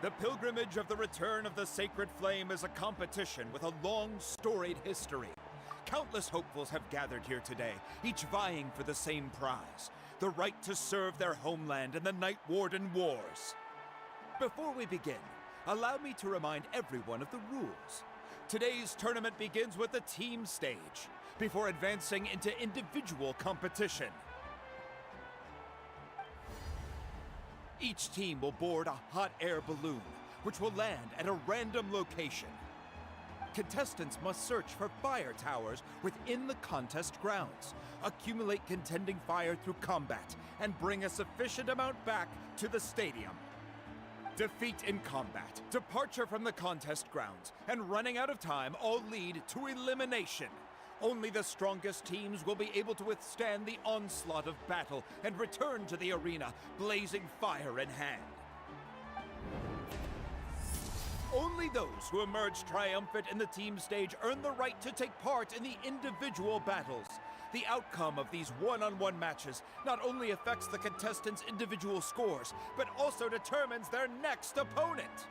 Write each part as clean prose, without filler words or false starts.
The pilgrimage of the return of the sacred flame is a competition with a long, storied history. Countless hopefuls have gathered here today, each vying for the same prize, the right to serve their homeland in the Night Warden Wars. Before we begin, allow me to remind everyone of the rules. Today's tournament begins with the team stage, before advancing into individual competition. Each team will board a hot air balloon, which will land at a random location. Contestants must search for fire towers within the contest grounds, accumulate contending fire through combat, and bring a sufficient amount back to the stadium. Defeat in combat, departure from the contest grounds, and running out of time all lead to elimination. Only the strongest teams will be able to withstand the onslaught of battle and return to the arena, blazing fire in hand. Only those who emerge triumphant in the team stage earn the right to take part in the individual battles. The outcome of these one-on-one matches not only affects the contestants' individual scores, but also determines their next opponent.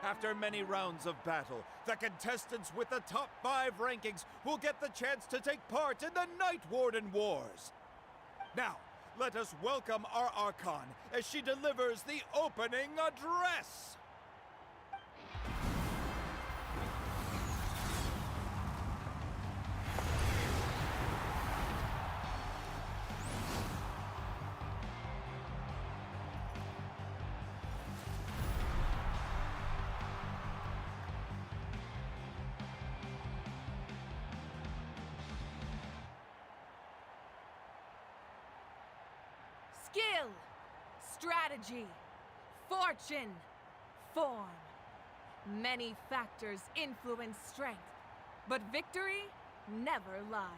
After many rounds of battle, the contestants with the top 5 rankings will get the chance to take part in the Night Warden Wars. Now, let us welcome our Archon as she delivers the opening address. Skill, strategy, fortune, form. Many factors influence strength, but victory never lies.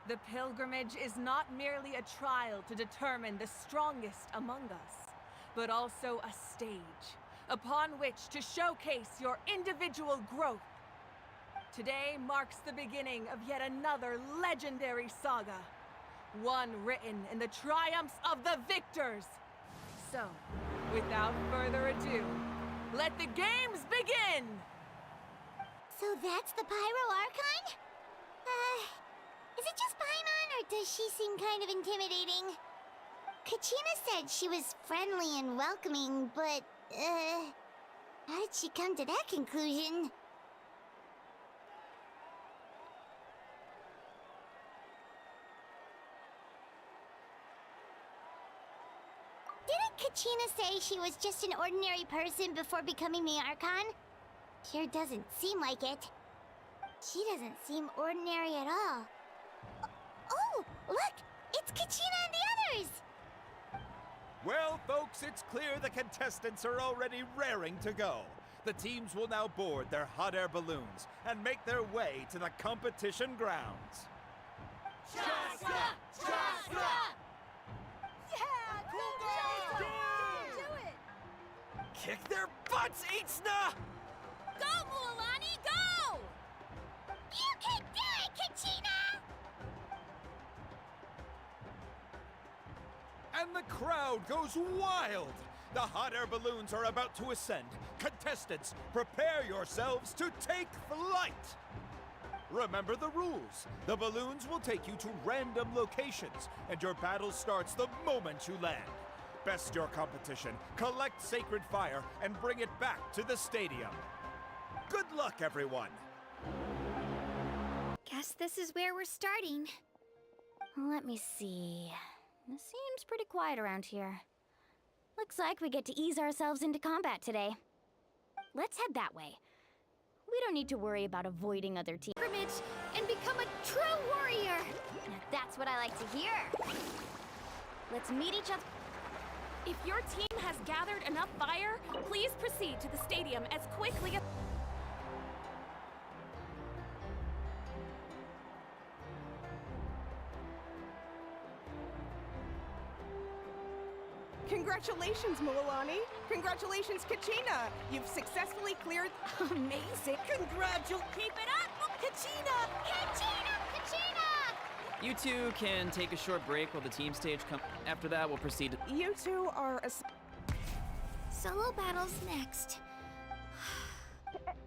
The pilgrimage is not merely a trial to determine the strongest among us, but also a stage upon which to showcase your individual growth. Today marks the beginning of yet another legendary saga. One written in the triumphs of the victors. So, without further ado, let the games begin! So that's the Pyro Archon? Is it just Paimon, or does she seem kind of intimidating? Kachina said she was friendly and welcoming, but, how did she come to that conclusion? Didn't Kachina say she was just an ordinary person before becoming the Archon? Sure doesn't seem like it. She doesn't seem ordinary at all. Oh, look! It's Kachina and the others! Well, folks, it's clear the contestants are already raring to go. The teams will now board their hot air balloons and make their way to the competition grounds. Shasta! Shasta! Yeah! Cool girl! Do it! Kick their butts, Itzna! Go, Mualani, go! You can do it, Kachina! And the crowd goes wild! The hot air balloons are about to ascend. Contestants, prepare yourselves to take flight! Remember the rules. The balloons will take you to random locations, and your battle starts the moment you land. Best your competition, collect sacred fire, and bring it back to the stadium. Good luck, everyone! Guess this is where we're starting. Let me see. It seems pretty quiet around here. Looks like we get to ease ourselves into combat today. Let's head that way. We don't need to worry about avoiding other teams. And become a true warrior! Now that's what I like to hear. Let's meet each other. If your team has gathered enough fire, please proceed to the stadium as quickly as... Congratulations, Mualani! Congratulations, Kachina! You've successfully cleared... Amazing! Keep it up, Kachina! Kachina! Kachina! You two can take a short break while the team stage comes. After that, we'll proceed to... You two are Solo battles next.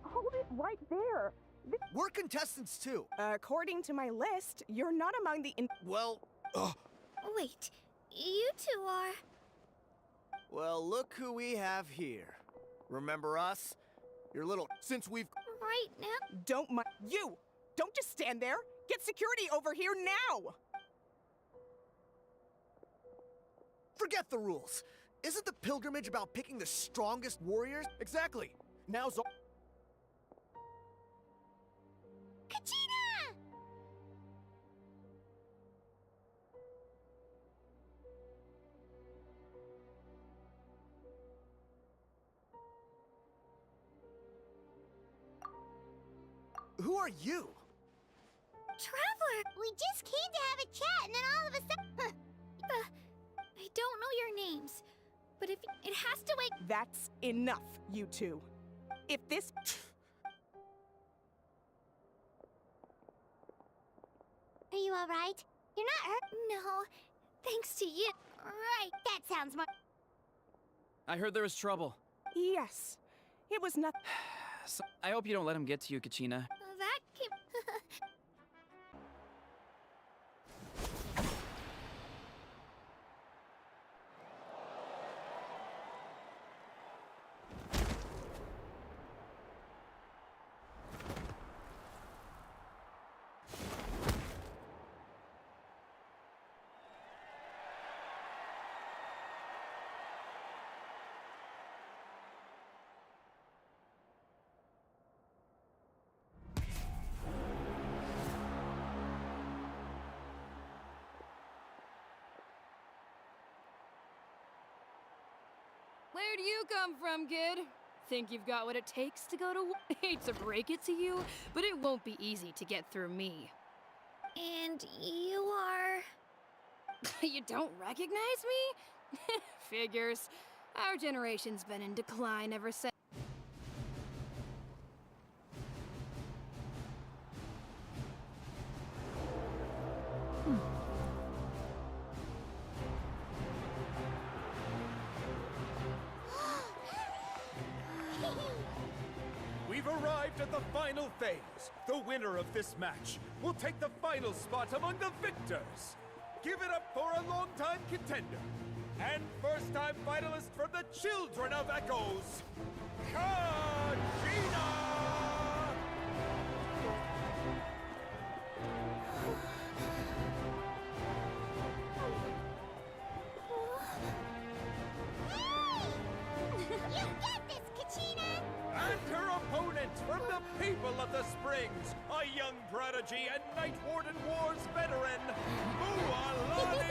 Hold it right there. We're contestants too. According to my list, you're not among the Well, Wait, you two are... well, look who we have here. Remember us? Your little... Since we've... right now? Don't mind you! Don't just stand there! Get security over here now! Forget the rules. Isn't the pilgrimage about picking the strongest warriors? Exactly. Now's all... Kachina! Who are you? Traveler! We just came to have a chat and then all of a sudden... I don't know your names, but if it has to wait... That's enough, you two. If this... Are you alright? You're not hurt? No, thanks to you. Right, that sounds more... I heard there was trouble. Yes. It was nothing. So I hope you don't let him get to you, Kachina. That came... Where do you come from, kid? Think you've got what it takes to go to war? Hate to break it to you, but it won't be easy to get through me. And you are... You don't recognize me? Figures. Our generation's been in decline ever since. We've arrived at the final phase. The winner of this match will take the final spot among the victors. Give it up for a longtime contender and first-time finalist from the Children of Echoes, Kachina! You get this, Kachina! And her opponent from the people of the Springs, a young prodigy and Night Warden Wars veteran, Mualani!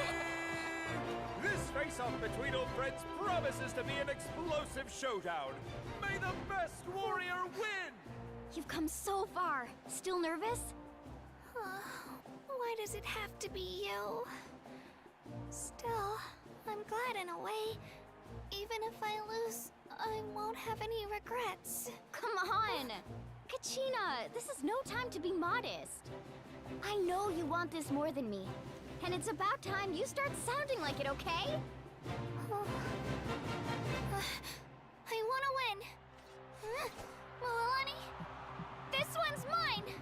This face-off between old friends promises to be an explosive showdown. May the best warrior win! You've come so far. Still nervous? Why does it have to be you? Still, I'm glad in a way. Even if I lose, I won't have any regrets. Come on! Kachina, this is no time to be modest. I know you want this more than me. And it's about time you start sounding like it, okay? I want to win. Mualani, this one's mine!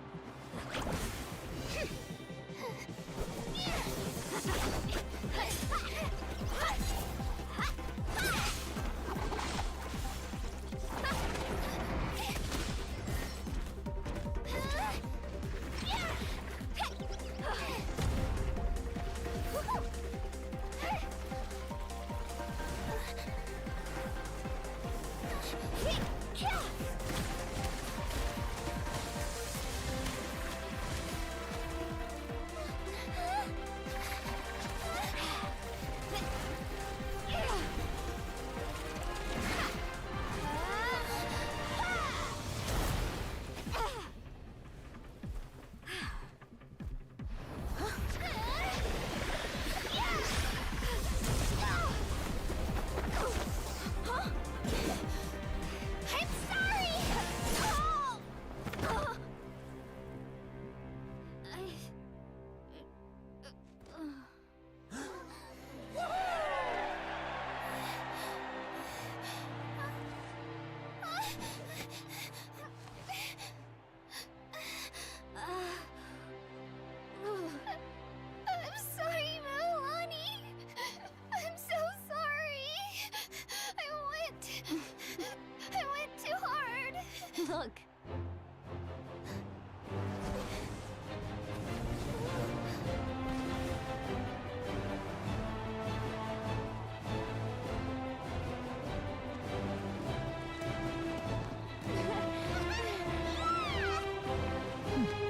Look.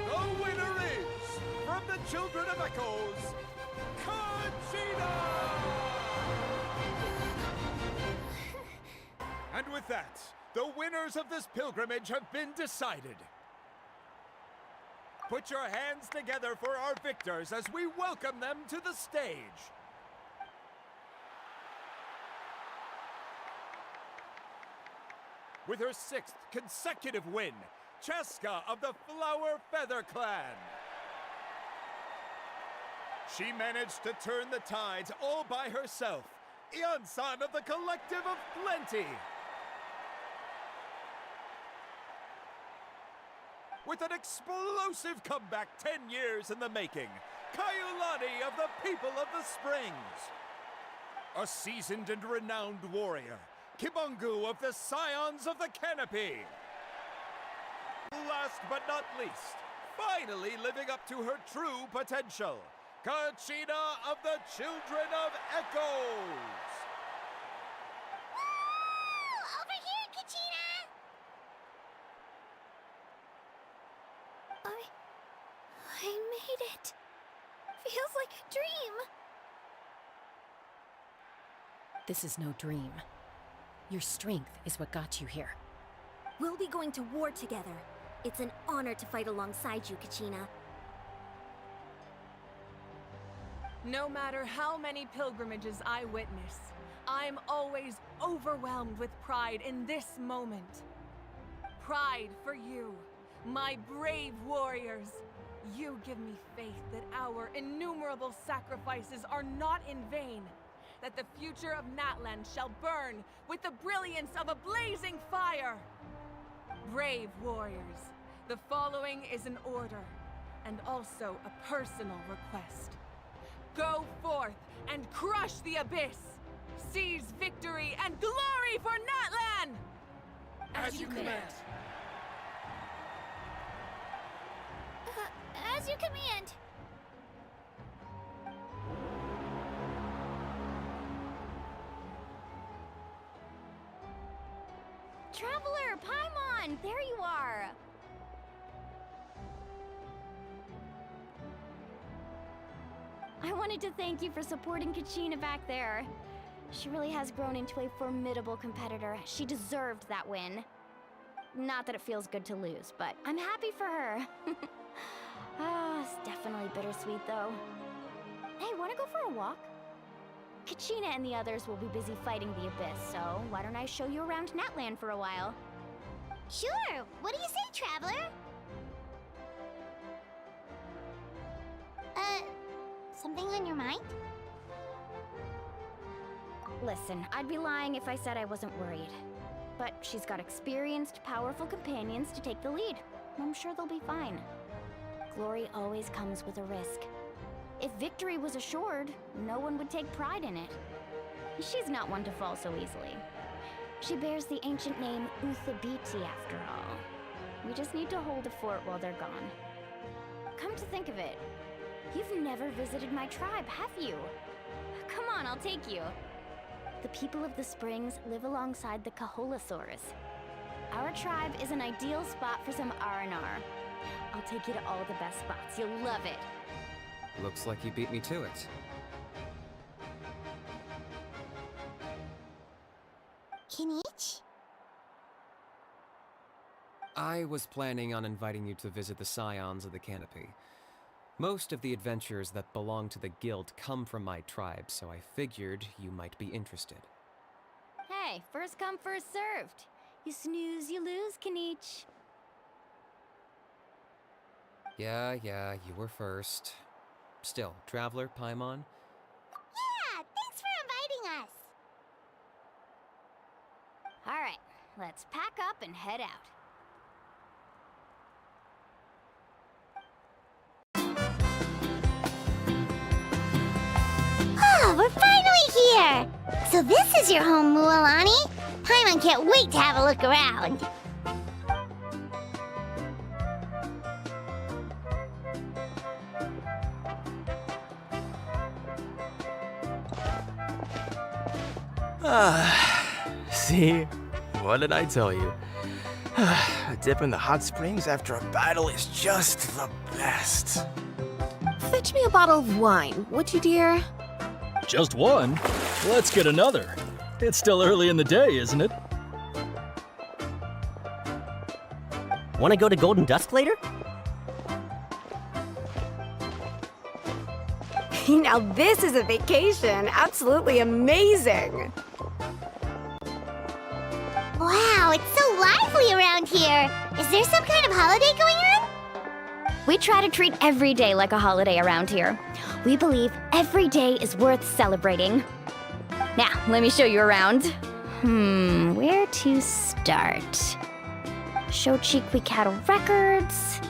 The winner is, from the Children of Echoes, Kachina! And with that, the winners of this pilgrimage have been decided. Put your hands together for our victors as we welcome them to the stage. With her 6th consecutive win, Cheska of the Flower Feather Clan. She managed to turn the tides all by herself. Ian-san of the Collective of Plenty. With an explosive comeback 10 years in the making, Mualani of the People of the Springs. A seasoned and renowned warrior, Kibungu of the Scions of the Canopy. Last but not least, finally living up to her true potential, Kachina of the Children of Echoes. Woo! Over here, Kachina! I made it. Feels like a dream. This is no dream. Your strength is what got you here. We'll be going to war together. It's an honor to fight alongside you, Kachina. No matter how many pilgrimages I witness, I'm always overwhelmed with pride in this moment. Pride for you, my brave warriors. You give me faith that our innumerable sacrifices are not in vain, that the future of Natlan shall burn with the brilliance of a blazing fire. Brave warriors, the following is an order, and also a personal request. Go forth and crush the abyss! Seize victory and glory for Natlan! As you command. As you command. Traveler, Paimon, there you are. I wanted to thank you for supporting Kachina back there. She really has grown into a formidable competitor. She deserved that win. Not that it feels good to lose, but I'm happy for her. It's definitely bittersweet, though. Hey, wanna go for a walk? Kachina and the others will be busy fighting the Abyss, so why don't I show you around Natlan for a while? Sure! What do you say, Traveler? Something on your mind? Listen, I'd be lying if I said I wasn't worried. But she's got experienced, powerful companions to take the lead. I'm sure they'll be fine. Glory always comes with a risk. If victory was assured, no one would take pride in it. She's not one to fall so easily. She bears the ancient name Uthabiti after all. We just need to hold the fort while they're gone. Come to think of it, you've never visited my tribe, have you? Come on, I'll take you. The people of the Springs live alongside the Kaholasaurus. Our tribe is an ideal spot for some R&R. I'll take you to all the best spots. You'll love it. Looks like you beat me to it. Kinich? I was planning on inviting you to visit the Scions of the Canopy. Most of the adventures that belong to the guild come from my tribe, so I figured you might be interested. Hey, first come, first served. You snooze, you lose, Kinich. Yeah, you were first. Still, Traveler, Paimon? Yeah, thanks for inviting us. All right, let's pack up and head out. Oh, we're finally here! So this is your home, Mualani? Paimon can't wait to have a look around. See? What did I tell you? A dip in the hot springs after a battle is just the best. Fetch me a bottle of wine, would you, dear? Just one? Let's get another. It's still early in the day, isn't it? Want to go to Golden Dusk later? Now this is a vacation. Absolutely amazing. Wow, it's so lively around here. Is there some kind of holiday going on? We try to treat every day like a holiday around here. We believe every day is worth celebrating. Now, let me show you around. Where to start? Shochiqui Cattle Records,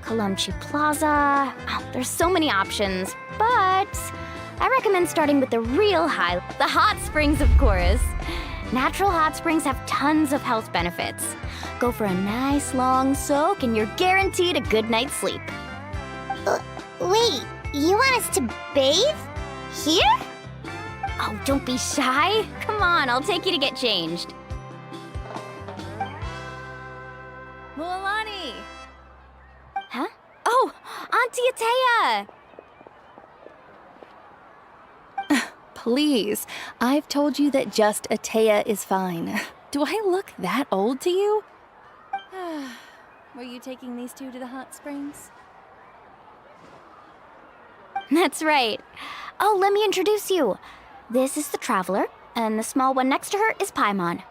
Kalumchi Plaza. Oh, there's so many options, but I recommend starting with the real high, the hot springs, of course. Natural hot springs have tons of health benefits. Go for a nice long soak and you're guaranteed a good night's sleep. Wait, you want us to bathe? Here? Oh, don't be shy. Come on, I'll take you to get changed. Mualani! Huh? Oh, Auntie Atea! Please, I've told you that just Atea is fine. Do I look that old to you? Were you taking these two to the hot springs? That's right. Oh, let me introduce you. This is the Traveler, and the small one next to her is Paimon.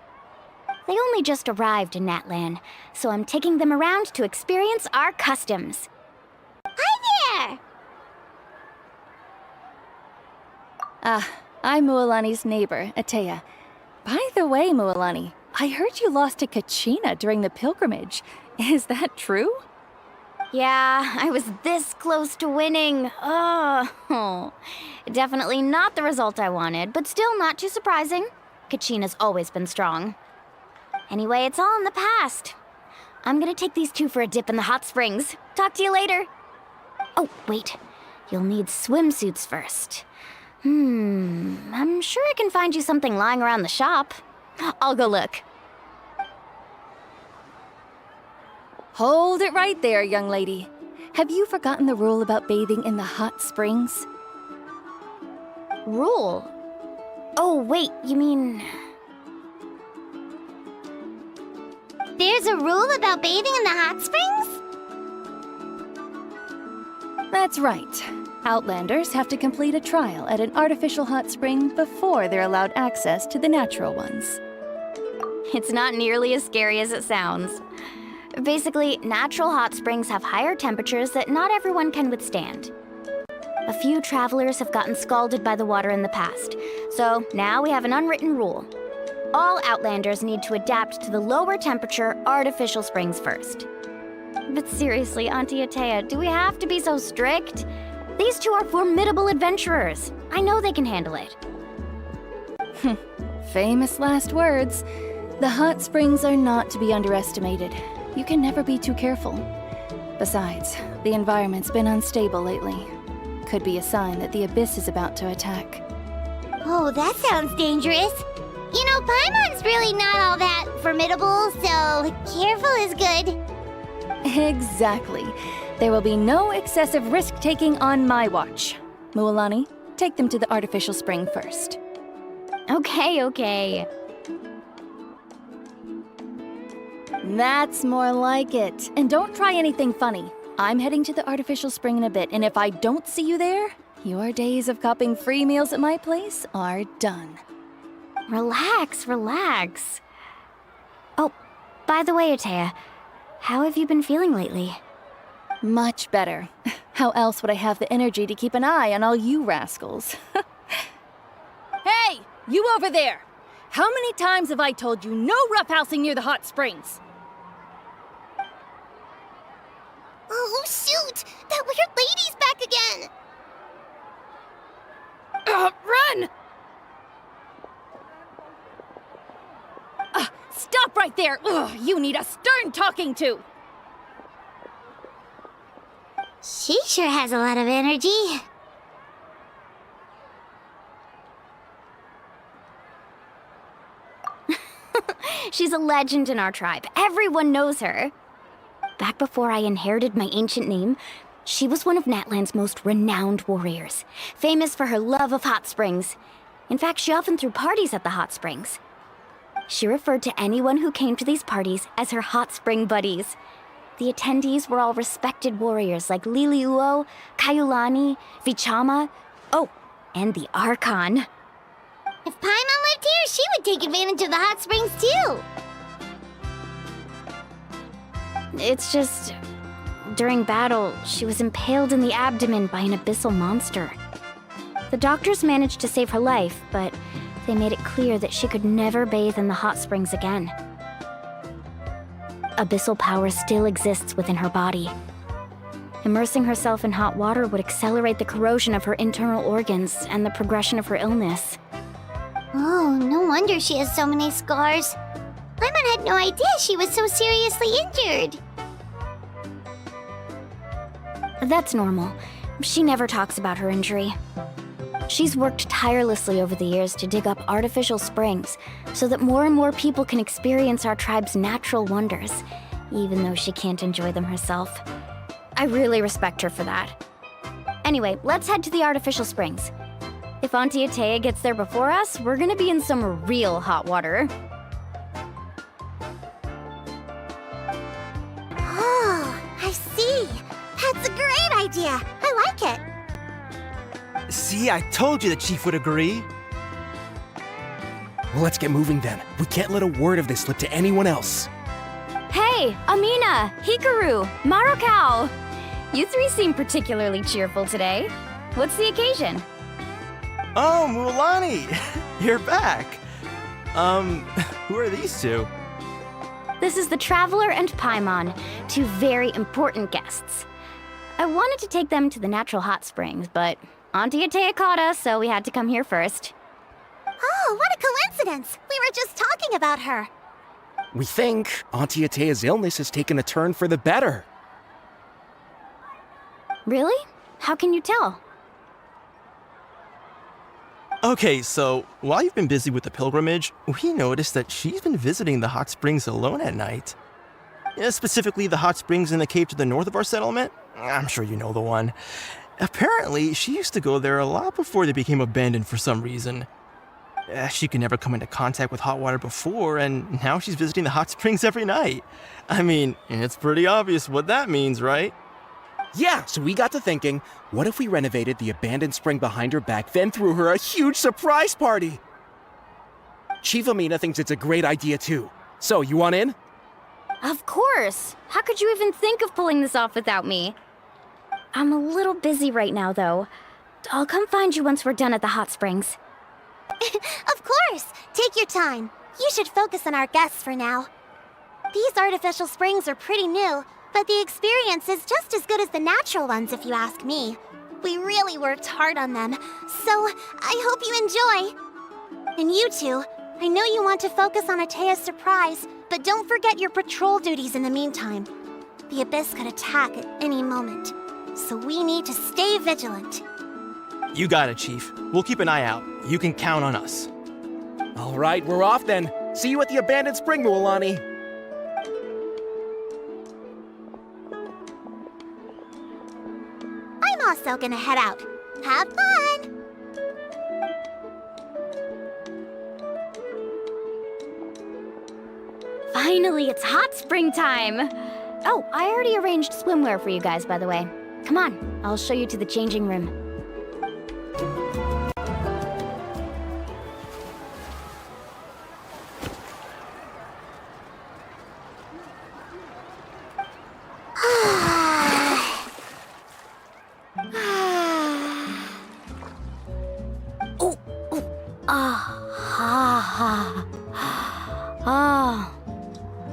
They only just arrived in Natlan, so I'm taking them around to experience our customs. Hi there! I'm Mualani's neighbor, Atea. By the way, Mualani, I heard you lost to Kachina during the pilgrimage. Is that true? Yeah, I was this close to winning. Oh, definitely not the result I wanted, but still not too surprising. Kachina's always been strong. Anyway, it's all in the past. I'm gonna take these two for a dip in the hot springs. Talk to you later. Oh, wait. You'll need swimsuits first. I'm sure I can find you something lying around the shop. I'll go look. Hold it right there, young lady. Have you forgotten the rule about bathing in the hot springs? Rule? Oh, wait, you mean... There's a rule about bathing in the hot springs? That's right. Outlanders have to complete a trial at an artificial hot spring before they're allowed access to the natural ones. It's not nearly as scary as it sounds. Basically, natural hot springs have higher temperatures that not everyone can withstand. A few travelers have gotten scalded by the water in the past, so now we have an unwritten rule. All Outlanders need to adapt to the lower temperature artificial springs first. But seriously, Auntie Atea, do we have to be so strict? These two are formidable adventurers. I know they can handle it. Famous last words. The hot springs are not to be underestimated. You can never be too careful. Besides, the environment's been unstable lately. Could be a sign that the Abyss is about to attack. Oh, that sounds dangerous. You know, Paimon's really not all that formidable, so careful is good. Exactly. There will be no excessive risk-taking on my watch. Mualani, take them to the artificial spring first. Okay. That's more like it. And don't try anything funny. I'm heading to the artificial spring in a bit, and if I don't see you there, your days of copping free meals at my place are done. Relax. Oh, by the way, Atea, how have you been feeling lately? Much better. How else would I have the energy to keep an eye on all you rascals? Hey! You over there! How many times have I told you no roughhousing near the hot springs? Oh, shoot! That weird lady's back again! Run! Stop right there! Ugh, you need a stern talking to! She sure has a lot of energy. She's a legend in our tribe. Everyone knows her. Back before I inherited my ancient name, she was one of Natlan's most renowned warriors, famous for her love of hot springs. In fact, she often threw parties at the hot springs. She referred to anyone who came to these parties as her hot spring buddies. The attendees were all respected warriors like Liliuo, Kayulani, Vichama, oh, and the Archon. If Paimon lived here, she would take advantage of the hot springs too. It's just, during battle, she was impaled in the abdomen by an abyssal monster. The doctors managed to save her life, but they made it clear that she could never bathe in the hot springs again. Abyssal power still exists within her body. Immersing herself in hot water would accelerate the corrosion of her internal organs and the progression of her illness. Oh, no wonder she has so many scars. Paimon had no idea she was so seriously injured. That's normal. She never talks about her injury. She's worked tirelessly over the years to dig up artificial springs so that more and more people can experience our tribe's natural wonders, even though she can't enjoy them herself. I really respect her for that. Anyway, let's head to the artificial springs. If Auntie Atea gets there before us, we're gonna be in some real hot water. Oh, I see. That's a great idea. I like it. See, I told you the chief would agree. Well, let's get moving then. We can't let a word of this slip to anyone else. Hey, Amina, Hikaru, Marukao! You three seem particularly cheerful today. What's the occasion? Oh, Mualani! You're back. Who are these two? This is the Traveler and Paimon, two very important guests. I wanted to take them to the natural hot springs, but Auntie Atea caught us, so we had to come here first. Oh, what a coincidence! We were just talking about her. We think Auntie Atea's illness has taken a turn for the better. Really? How can you tell? Okay, so while you've been busy with the pilgrimage, we noticed that she's been visiting the hot springs alone at night. Yeah, specifically the hot springs in the cave to the north of our settlement. I'm sure you know the one. Apparently, she used to go there a lot before they became abandoned for some reason. She could never come into contact with hot water before, and now she's visiting the hot springs every night. I mean, it's pretty obvious what that means, right? Yeah, so we got to thinking, what if we renovated the abandoned spring behind her back, then threw her a huge surprise party? Chief Amina thinks it's a great idea too. So, you want in? Of course! How could you even think of pulling this off without me? I'm a little busy right now, though. I'll come find you once we're done at the hot springs. Of course! Take your time. You should focus on our guests for now. These artificial springs are pretty new, but the experience is just as good as the natural ones if you ask me. We really worked hard on them, so I hope you enjoy. And you two, I know you want to focus on Atea's surprise, but don't forget your patrol duties in the meantime. The Abyss could attack at any moment, so we need to stay vigilant. You got it, Chief. We'll keep an eye out. You can count on us. All right, we're off then. See you at the abandoned spring, Mualani. I'm also gonna head out. Have fun! Finally, it's hot spring time! Oh, I already arranged swimwear for you guys, by the way. Come on, I'll show you to the changing room.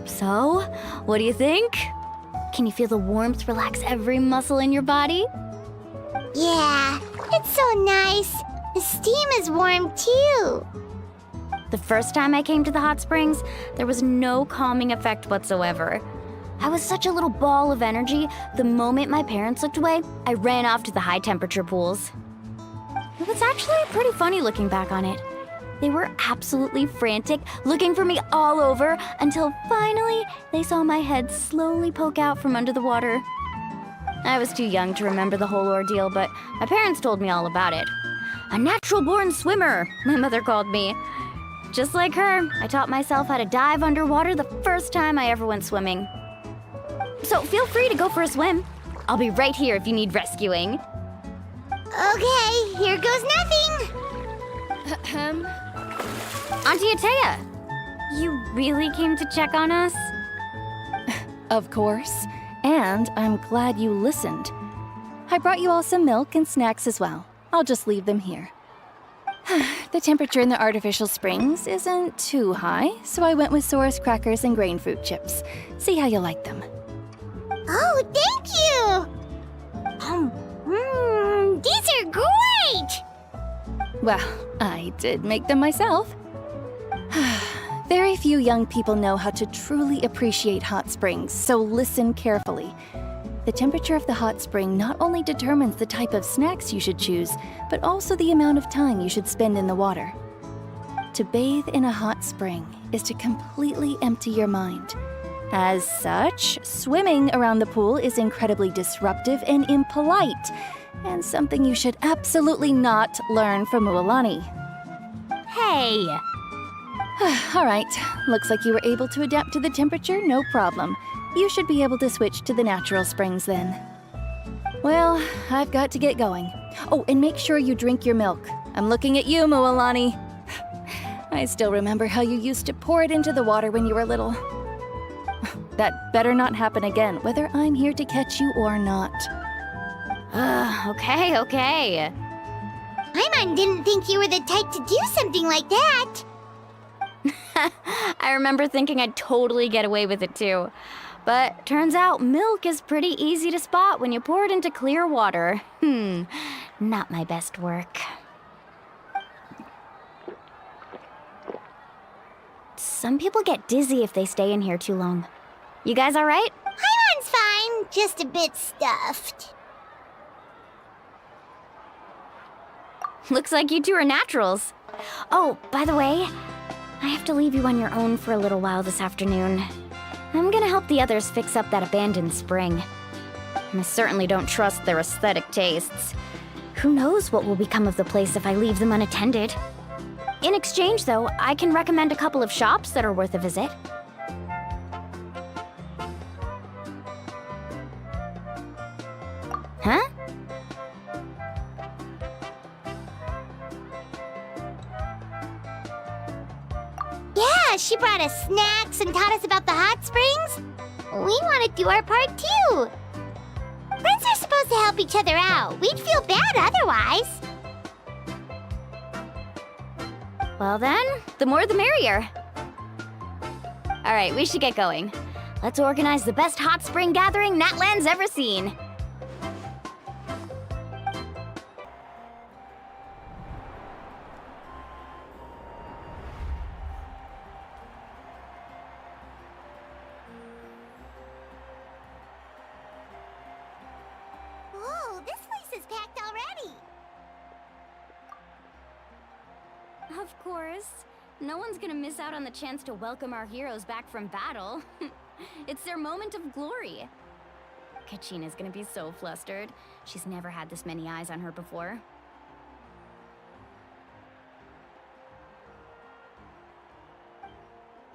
So, what do you think? Can you feel the warmth relax every muscle in your body? Yeah, it's so nice. The steam is warm too. The first time I came to the hot springs, there was no calming effect whatsoever. I was such a little ball of energy, the moment my parents looked away, I ran off to the high temperature pools. It was actually pretty funny looking back on it. They were absolutely frantic, looking for me all over, until finally they saw my head slowly poke out from under the water. I was too young to remember the whole ordeal, but my parents told me all about it. A natural-born swimmer, my mother called me. Just like her, I taught myself how to dive underwater the first time I ever went swimming. So feel free to go for a swim. I'll be right here if you need rescuing. Okay, here goes nothing. Auntie Atea, you really came to check on us? Of course. And I'm glad you listened. I brought you all some milk and snacks as well. I'll just leave them here. The temperature in the artificial springs isn't too high, so I went with Source crackers and grain fruit chips. See how you like them. Oh, thank you! These are great! Well, I did make them myself. Very few young people know how to truly appreciate hot springs, so listen carefully. The temperature of the hot spring not only determines the type of snacks you should choose, but also the amount of time you should spend in the water. To bathe in a hot spring is to completely empty your mind. As such, swimming around the pool is incredibly disruptive and impolite, and something you should absolutely not learn from Mualani. Hey! All right, looks like you were able to adapt to the temperature, no problem. You should be able to switch to the natural springs then. Well, I've got to get going. Oh, and make sure you drink your milk. I'm looking at you, Mualani. I still remember how you used to pour it into the water when you were little. That better not happen again, whether I'm here to catch you or not. Okay. Paimon didn't think you were the type to do something like that. I remember thinking I'd totally get away with it too. But turns out milk is pretty easy to spot when you pour it into clear water. Not my best work. Some people get dizzy if they stay in here too long. You guys all right? Paimon's fine, just a bit stuffed. Looks like you two are naturals. Oh, by the way, I have to leave you on your own for a little while this afternoon. I'm gonna help the others fix up that abandoned spring. I certainly don't trust their aesthetic tastes. Who knows what will become of the place if I leave them unattended? In exchange, though, I can recommend a couple of shops that are worth a visit. Huh? Yeah, she brought us snacks and taught us about the hot springs. We want to do our part too. Friends are supposed to help each other out. We'd feel bad otherwise. Well then, the more the merrier. All right, we should get going. Let's organize the best hot spring gathering Natlan's ever seen. Whoa, this place is packed already. Of course. No one's gonna miss out on the chance to welcome our heroes back from battle. It's their moment of glory. Kachina's gonna be so flustered. She's never had this many eyes on her before.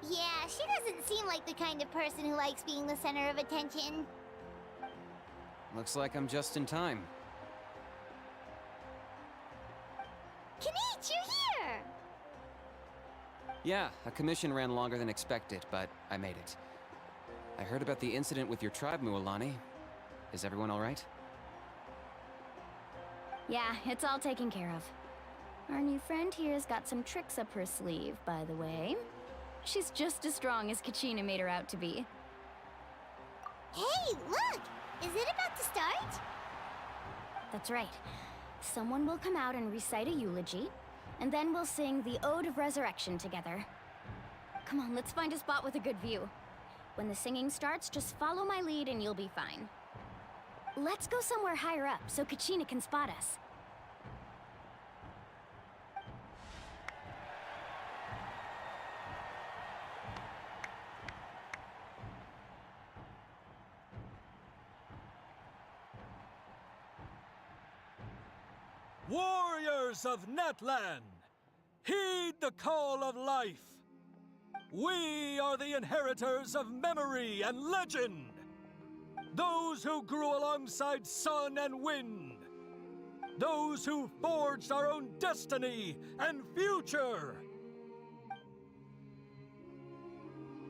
Yeah, she doesn't seem like the kind of person who likes being the center of attention. Looks like I'm just in time. Kanich, you're here! Yeah, a commission ran longer than expected, but I made it. I heard about the incident with your tribe, Mualani. Is everyone alright? Yeah, it's all taken care of. Our new friend here's got some tricks up her sleeve, by the way. She's just as strong as Kachina made her out to be. Hey, look! Is it about to start? That's right. Someone will come out and recite a eulogy, and then we'll sing the Ode of Resurrection together. Come on, let's find a spot with a good view. When the singing starts, just follow my lead and you'll be fine. Let's go somewhere higher up so Kachina can spot us. Warriors of Natlan, heed the call of life. We are the inheritors of memory and legend. Those who grew alongside sun and wind. Those who forged our own destiny and future.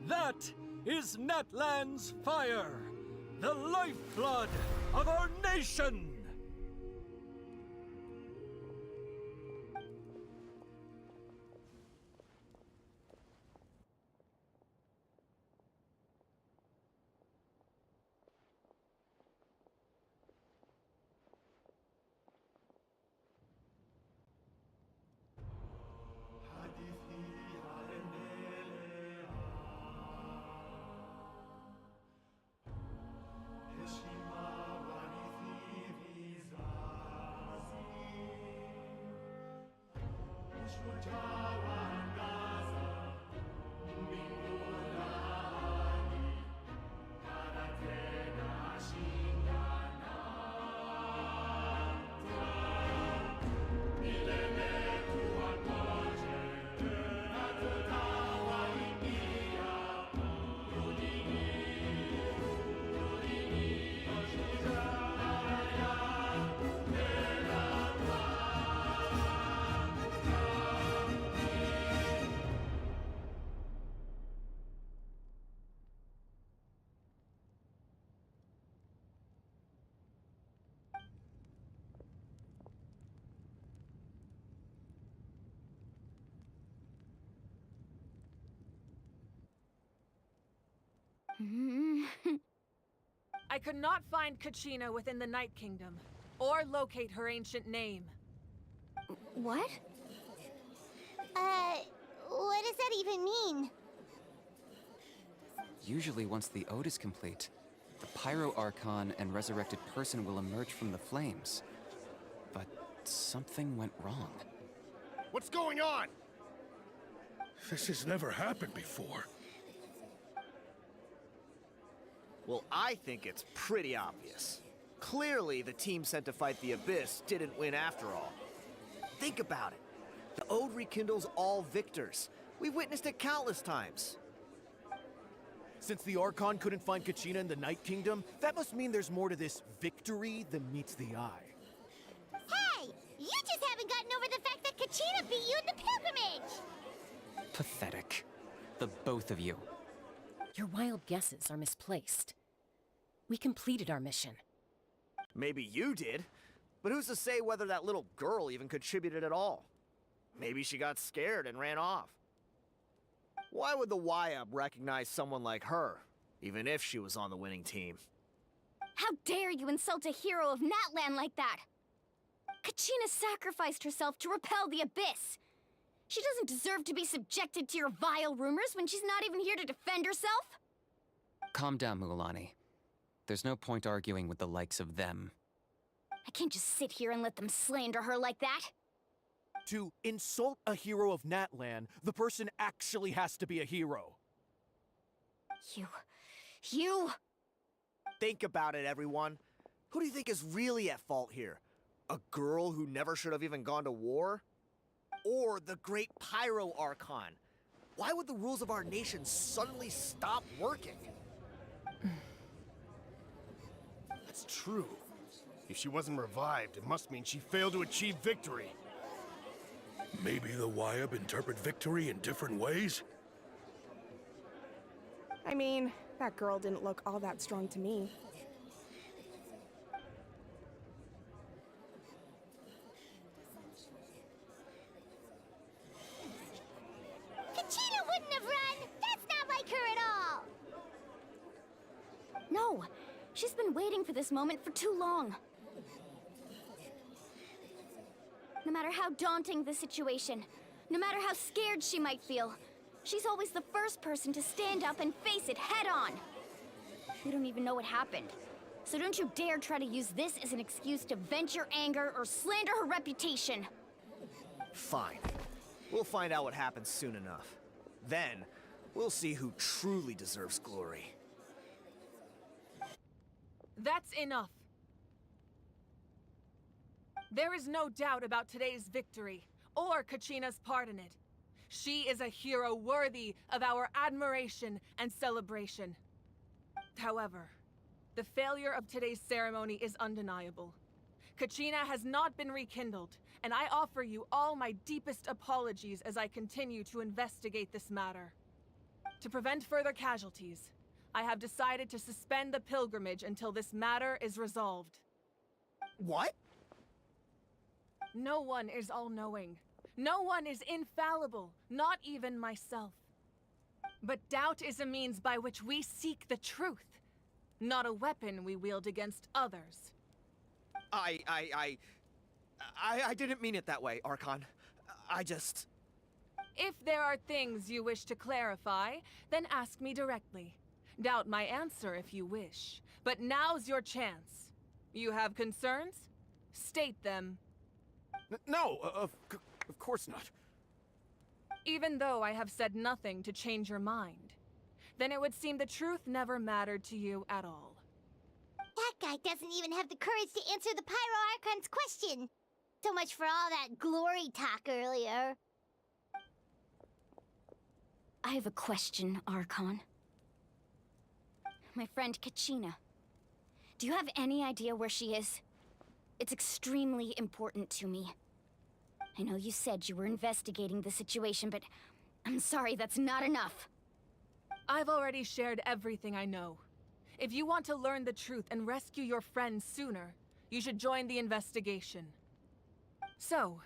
That is Natlan's fire, the lifeblood of our nation. I could not find Kachina within the Night Kingdom, or locate her ancient name. What? What does that even mean? Usually once the ode is complete, the Pyro Archon and resurrected person will emerge from the flames. But something went wrong. What's going on? This has never happened before. Well, I think it's pretty obvious. Clearly, the team sent to fight the Abyss didn't win after all. Think about it. The Ode rekindles all victors. We've witnessed it countless times. Since the Archon couldn't find Kachina in the Night Kingdom, that must mean there's more to this victory than meets the eye. Hey! You just haven't gotten over the fact that Kachina beat you in the pilgrimage! Pathetic. The both of you. Your wild guesses are misplaced. We completed our mission. Maybe you did, but who's to say whether that little girl even contributed at all? Maybe she got scared and ran off. Why would the YUP recognize someone like her, even if she was on the winning team? How dare you insult a hero of Natlan like that? Kachina sacrificed herself to repel the Abyss. She doesn't deserve to be subjected to your vile rumors when she's not even here to defend herself. Calm down, Mualani. There's no point arguing with the likes of them. I can't just sit here and let them slander her like that. To insult a hero of Natlan, the person actually has to be a hero. You... Think about it, everyone. Who do you think is really at fault here? A girl who never should have even gone to war? Or the great Pyro Archon? Why would the rules of our nation suddenly stop working? That's true. If she wasn't revived, it must mean she failed to achieve victory. Maybe the YUP interpret victory in different ways? I mean, that girl didn't look all that strong to me. Kachina wouldn't have run! That's not like her at all! No, she's been waiting for this moment for too long. No matter how daunting the situation, no matter how scared she might feel, she's always the first person to stand up and face it head on. We don't even know what happened, so don't you dare try to use this as an excuse to vent your anger or slander her reputation. Fine. We'll find out what happens soon enough. Then, we'll see who truly deserves glory. That's enough. There is no doubt about today's victory, or Kachina's part in it. She is a hero worthy of our admiration and celebration. However, the failure of today's ceremony is undeniable. Kachina has not been rekindled, and I offer you all my deepest apologies as I continue to investigate this matter. To prevent further casualties, I have decided to suspend the pilgrimage until this matter is resolved. What? No one is all-knowing. No one is infallible, not even myself. But doubt is a means by which we seek the truth, not a weapon we wield against others. I didn't mean it that way, Archon. I just... If there are things you wish to clarify, then ask me directly. Doubt my answer if you wish, but now's your chance. You have concerns? State them. No, of course not. Even though I have said nothing to change your mind, then it would seem the truth never mattered to you at all. That guy doesn't even have the courage to answer the Pyro Archon's question. So much for all that glory talk earlier. I have a question, Archon. My friend Kachina. Do you have any idea where she is? It's extremely important to me. I know you said you were investigating the situation, but I'm sorry, that's not enough. I've already shared everything I know. If you want to learn the truth and rescue your friends sooner, you should join the investigation. So,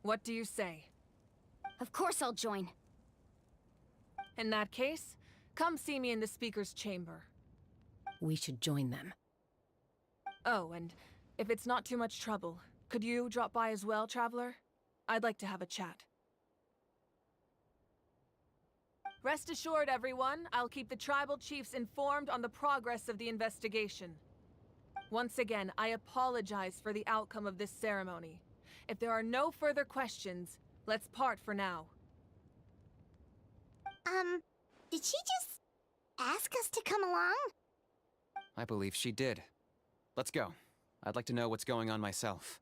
what do you say? Of course I'll join. In that case, come see me in the speaker's chamber. We should join them. Oh, and if it's not too much trouble, could you drop by as well, Traveler? I'd like to have a chat. Rest assured, everyone, I'll keep the tribal chiefs informed on the progress of the investigation. Once again, I apologize for the outcome of this ceremony. If there are no further questions, let's part for now. Did she just ask us to come along? I believe she did. Let's go. I'd like to know what's going on myself.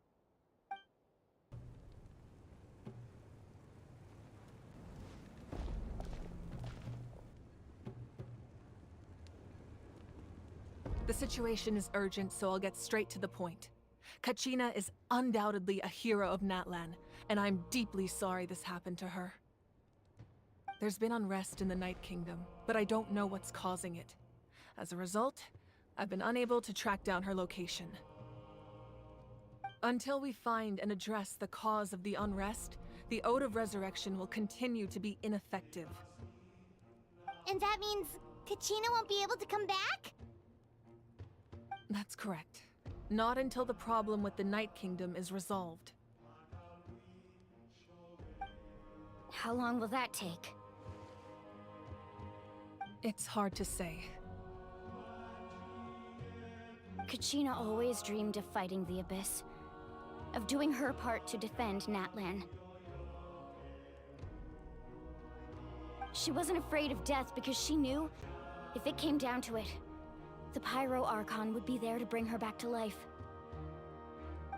The situation is urgent, so I'll get straight to the point. Kachina is undoubtedly a hero of Natlan, and I'm deeply sorry this happened to her. There's been unrest in the Night Kingdom, but I don't know what's causing it. As a result, I've been unable to track down her location. Until we find and address the cause of the unrest, the Ode of Resurrection will continue to be ineffective. And that means Kachina won't be able to come back? That's correct. Not until the problem with the Night Kingdom is resolved. How long will that take? It's hard to say. Kachina always dreamed of fighting the Abyss, of doing her part to defend Natlan. She wasn't afraid of death because she knew, if it came down to it, the Pyro Archon would be there to bring her back to life.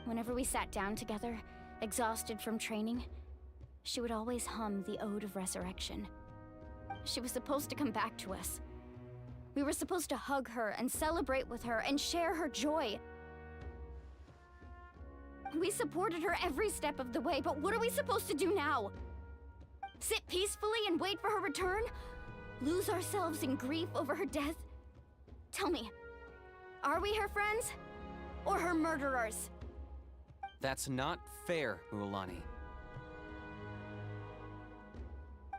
Whenever we sat down together, exhausted from training, she would always hum the Ode of Resurrection. She was supposed to come back to us. We were supposed to hug her and celebrate with her and share her joy. We supported her every step of the way, but what are we supposed to do now? Sit peacefully and wait for her return? Lose ourselves in grief over her death? Tell me, are we her friends? Or her murderers? That's not fair, Mualani.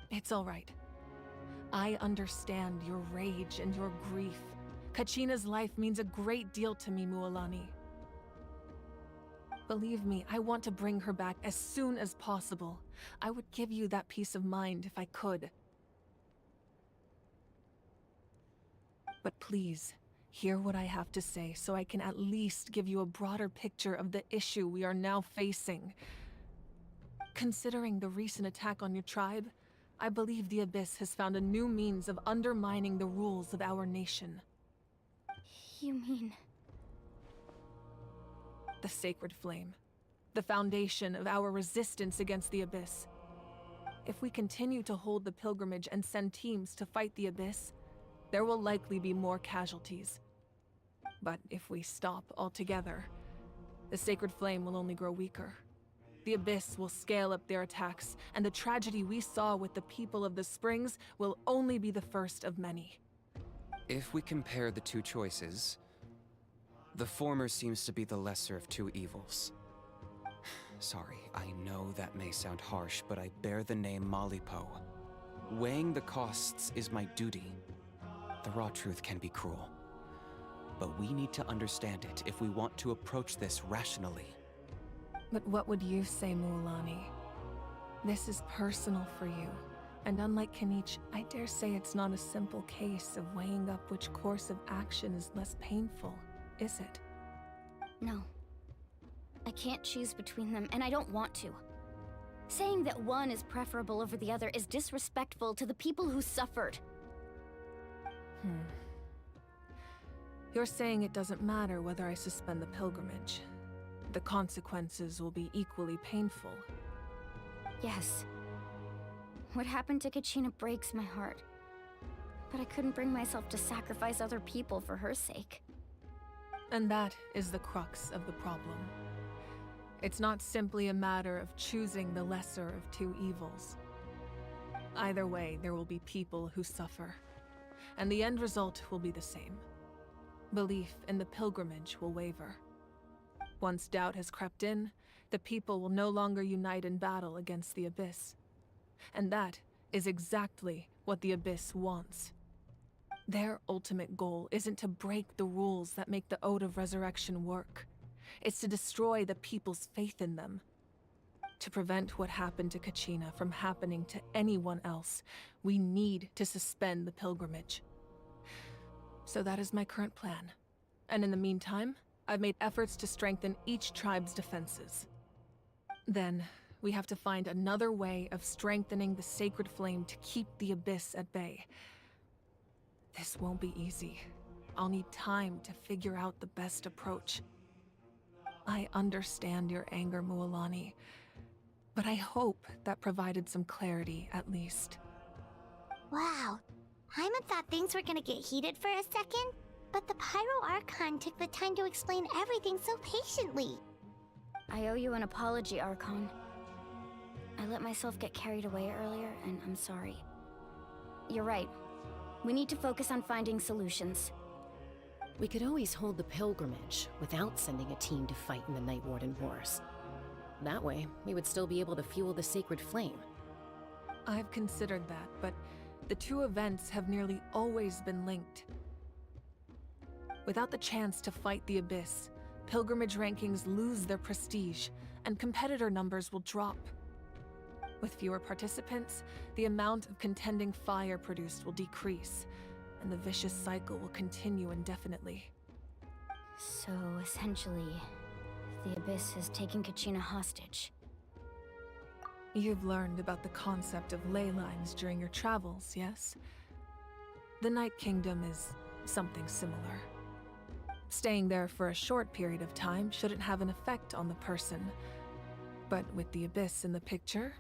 It's all right. I understand your rage and your grief. Kachina's life means a great deal to me, Mualani. Believe me, I want to bring her back as soon as possible. I would give you that peace of mind if I could. But please, hear what I have to say so I can at least give you a broader picture of the issue we are now facing. Considering the recent attack on your tribe, I believe the Abyss has found a new means of undermining the rules of our nation. You mean... The Sacred Flame. the foundation of our resistance against the Abyss. If we continue to hold the pilgrimage and send teams to fight the Abyss, there will likely be more casualties. But if we stop altogether, the Sacred Flame will only grow weaker. The Abyss will scale up their attacks, and the tragedy we saw with the people of the Springs will only be the first of many. If we compare the two choices, the former seems to be the lesser of two evils. Sorry, I know that may sound harsh, but I bear the name Malipo. Weighing the costs is my duty. The raw truth can be cruel. But we need to understand it if we want to approach this rationally. But what would you say, Mualani? This is personal for you, and unlike Kanich, I dare say it's not a simple case of weighing up which course of action is less painful, is it? No. I can't choose between them, and I don't want to. Saying that one is preferable over the other is disrespectful to the people who suffered. You're saying it doesn't matter whether I suspend the pilgrimage. The consequences will be equally painful. Yes. What happened to Kachina breaks my heart. But I couldn't bring myself to sacrifice other people for her sake. And that is the crux of the problem. It's not simply a matter of choosing the lesser of two evils. Either way, there will be people who suffer, and the end result will be the same. Belief in the pilgrimage will waver. Once doubt has crept in, the people will no longer unite in battle against the Abyss. And that is exactly what the Abyss wants. Their ultimate goal isn't to break the rules that make the Ode of Resurrection work. It's to destroy the people's faith in them. To prevent what happened to Kachina from happening to anyone else, we need to suspend the pilgrimage. So that is my current plan. And in the meantime, I've made efforts to strengthen each tribe's defenses. Then, we have to find another way of strengthening the Sacred Flame to keep the Abyss at bay. This won't be easy. I'll need time to figure out the best approach. I understand your anger, Mualani, but I hope that provided some clarity, at least. Wow. Hyman thought things were gonna get heated for a second, but the Pyro Archon took the time to explain everything so patiently. I owe you an apology, Archon. I let myself get carried away earlier, and I'm sorry. You're right. We need to focus on finding solutions. We could always hold the pilgrimage without sending a team to fight in the Night Warden Wars. That way, we would still be able to fuel the Sacred Flame. I've considered that, but the two events have nearly always been linked. Without the chance to fight the Abyss, pilgrimage rankings lose their prestige, and competitor numbers will drop. With fewer participants, the amount of contending fire produced will decrease, and the vicious cycle will continue indefinitely. So, essentially, the Abyss has taken Kachina hostage. You've learned about the concept of ley lines during your travels, yes? The Night Kingdom is something similar. Staying there for a short period of time shouldn't have an effect on the person. But with the Abyss in the picture,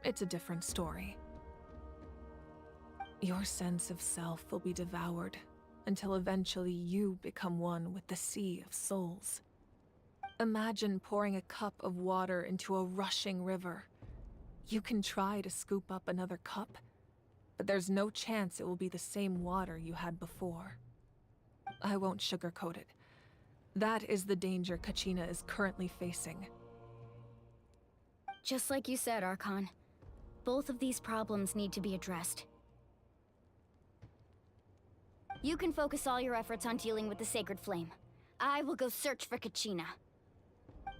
it's a different story. Your sense of self will be devoured until eventually you become one with the Sea of Souls. Imagine pouring a cup of water into a rushing river. You can try to scoop up another cup, but there's no chance it will be the same water you had before. I won't sugarcoat it. That is the danger Kachina is currently facing. Just like you said, Archon. Both of these problems need to be addressed. You can focus all your efforts on dealing with the Sacred Flame. I will go search for Kachina.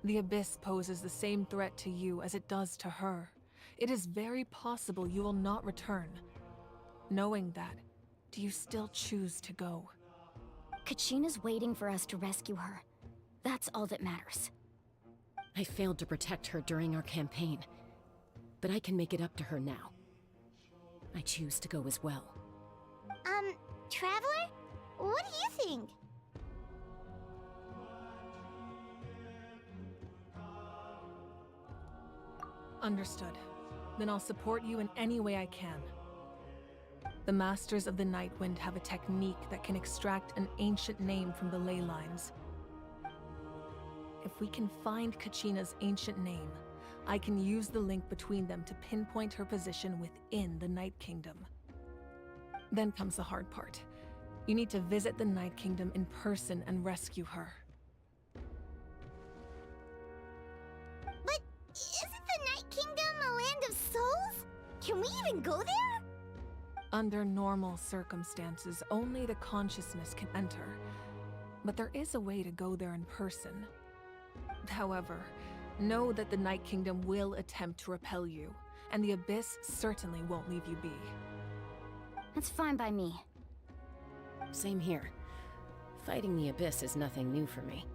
The Abyss poses the same threat to you as it does to her. It is very possible you will not return. Knowing that, do you still choose to go? Kachina's waiting for us to rescue her. That's all that matters. I failed to protect her during our campaign, but I can make it up to her now. I choose to go as well. Traveler? What do you think? Understood. Then I'll support you in any way I can. The Masters of the Nightwind have a technique that can extract an ancient name from the ley lines. If we can find Kachina's ancient name, I can use the link between them to pinpoint her position within the Night Kingdom. Then comes the hard part. You need to visit the Night Kingdom in person and rescue her. But isn't the Night Kingdom a land of souls? Can we even go there? Under normal circumstances, only the consciousness can enter. But there is a way to go there in person. However, know that the Night Kingdom will attempt to repel you, and the Abyss certainly won't leave you be. That's fine by me. Same here. Fighting the Abyss is nothing new for me.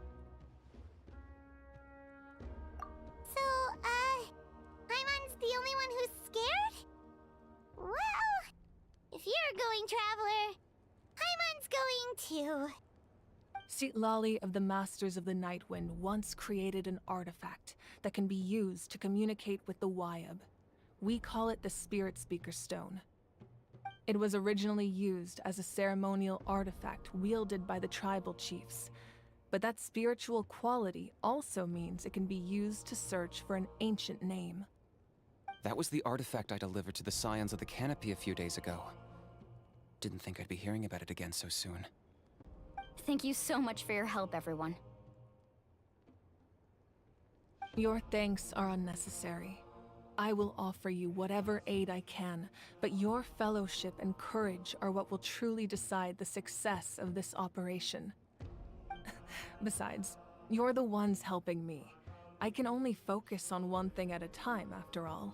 So, Paimon's the only one who's scared? Well, if you're going, Traveler, Paimon's going too. Lali of the Masters of the Nightwind once created an artifact that can be used to communicate with the Wyab. We call it the Spirit Speaker Stone. It was originally used as a ceremonial artifact wielded by the tribal chiefs, but that spiritual quality also means it can be used to search for an ancient name. That was the artifact I delivered to the Scions of the Canopy a few days ago. Didn't think I'd be hearing about it again so soon. Thank you so much for your help, everyone. Your thanks are unnecessary. I will offer you whatever aid I can, but your fellowship and courage are what will truly decide the success of this operation. Besides, you're the ones helping me. I can only focus on one thing at a time, after all.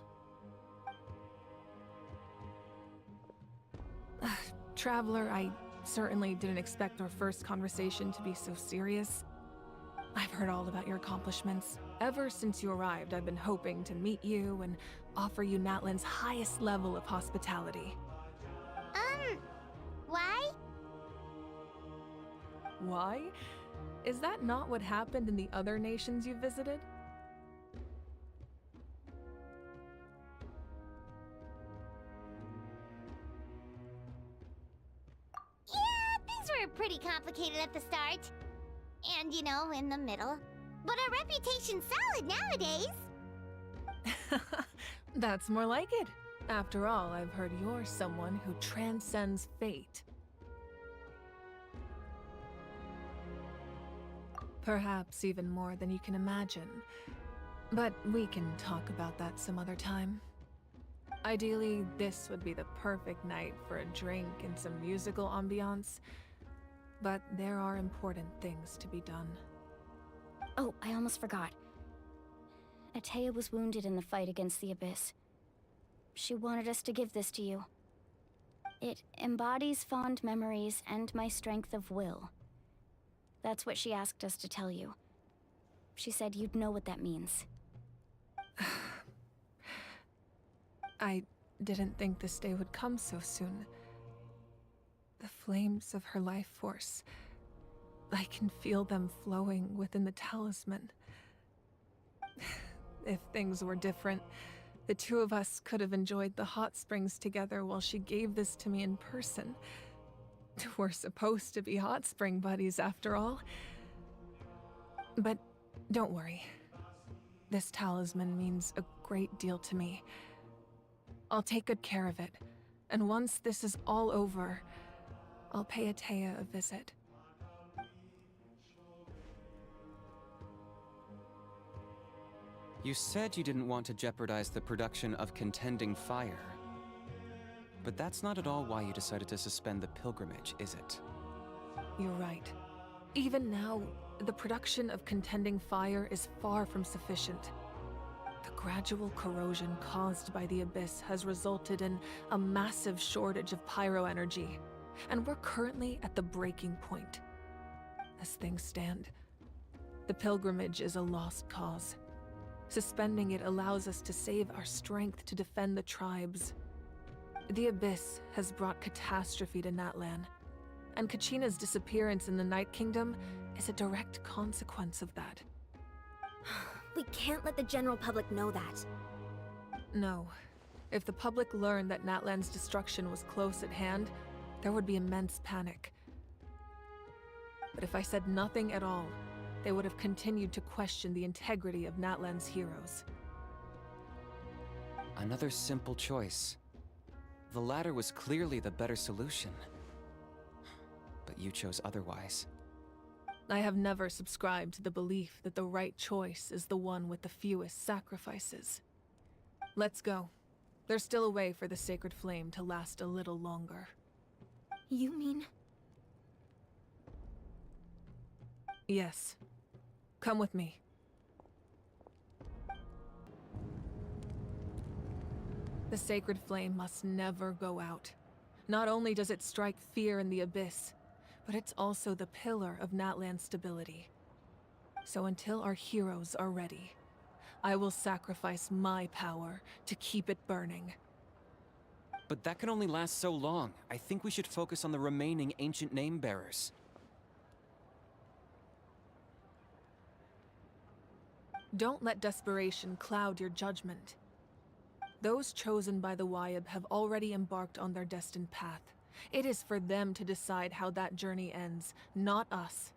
Traveler, I certainly didn't expect our first conversation to be so serious. I've heard all about your accomplishments. Ever since you arrived, I've been hoping to meet you and offer you Natlan's highest level of hospitality. Why? Why? Is that not what happened in the other nations you visited? Yeah, things were pretty complicated at the start. And, you know, in the middle. But our reputation's solid nowadays. That's more like it. After all, I've heard you're someone who transcends fate. Perhaps even more than you can imagine. But we can talk about that some other time. Ideally, this would be the perfect night for a drink and some musical ambiance. But there are important things to be done. Oh, I almost forgot. Atea was wounded in the fight against the Abyss. She wanted us to give this to you. It embodies fond memories and my strength of will. That's what she asked us to tell you. She said you'd know what that means. I didn't think this day would come so soon. The flames of her life force. I can feel them flowing within the talisman. If things were different, the two of us could have enjoyed the hot springs together while she gave this to me in person. We're supposed to be hot spring buddies after all. But don't worry. This talisman means a great deal to me. I'll take good care of it, and once this is all over, I'll pay Atea a visit. You said you didn't want to jeopardize the production of Contending Fire. But that's not at all why you decided to suspend the pilgrimage, is it? You're right. Even now, the production of Contending Fire is far from sufficient. The gradual corrosion caused by the Abyss has resulted in a massive shortage of pyro energy, and we're currently at the breaking point. As things stand, the pilgrimage is a lost cause. Suspending it allows us to save our strength to defend the tribes. The Abyss has brought catastrophe to Natlan, and Kachina's disappearance in the Night Kingdom is a direct consequence of that. We can't let the general public know that. No. If the public learned that Natlan's destruction was close at hand, there would be immense panic. But if I said nothing at all, they would have continued to question the integrity of Natlan's heroes. Another simple choice. The latter was clearly the better solution. But you chose otherwise. I have never subscribed to the belief that the right choice is the one with the fewest sacrifices. Let's go. There's still a way for the sacred flame to last a little longer. You mean... Yes. Come with me. The sacred flame must never go out. Not only does it strike fear in the abyss, but it's also the pillar of Natlan's stability. So until our heroes are ready, I will sacrifice my power to keep it burning. But that can only last so long. I think we should focus on the remaining ancient name-bearers. Don't let desperation cloud your judgment. Those chosen by the Wyab have already embarked on their destined path. It is for them to decide how that journey ends, not us.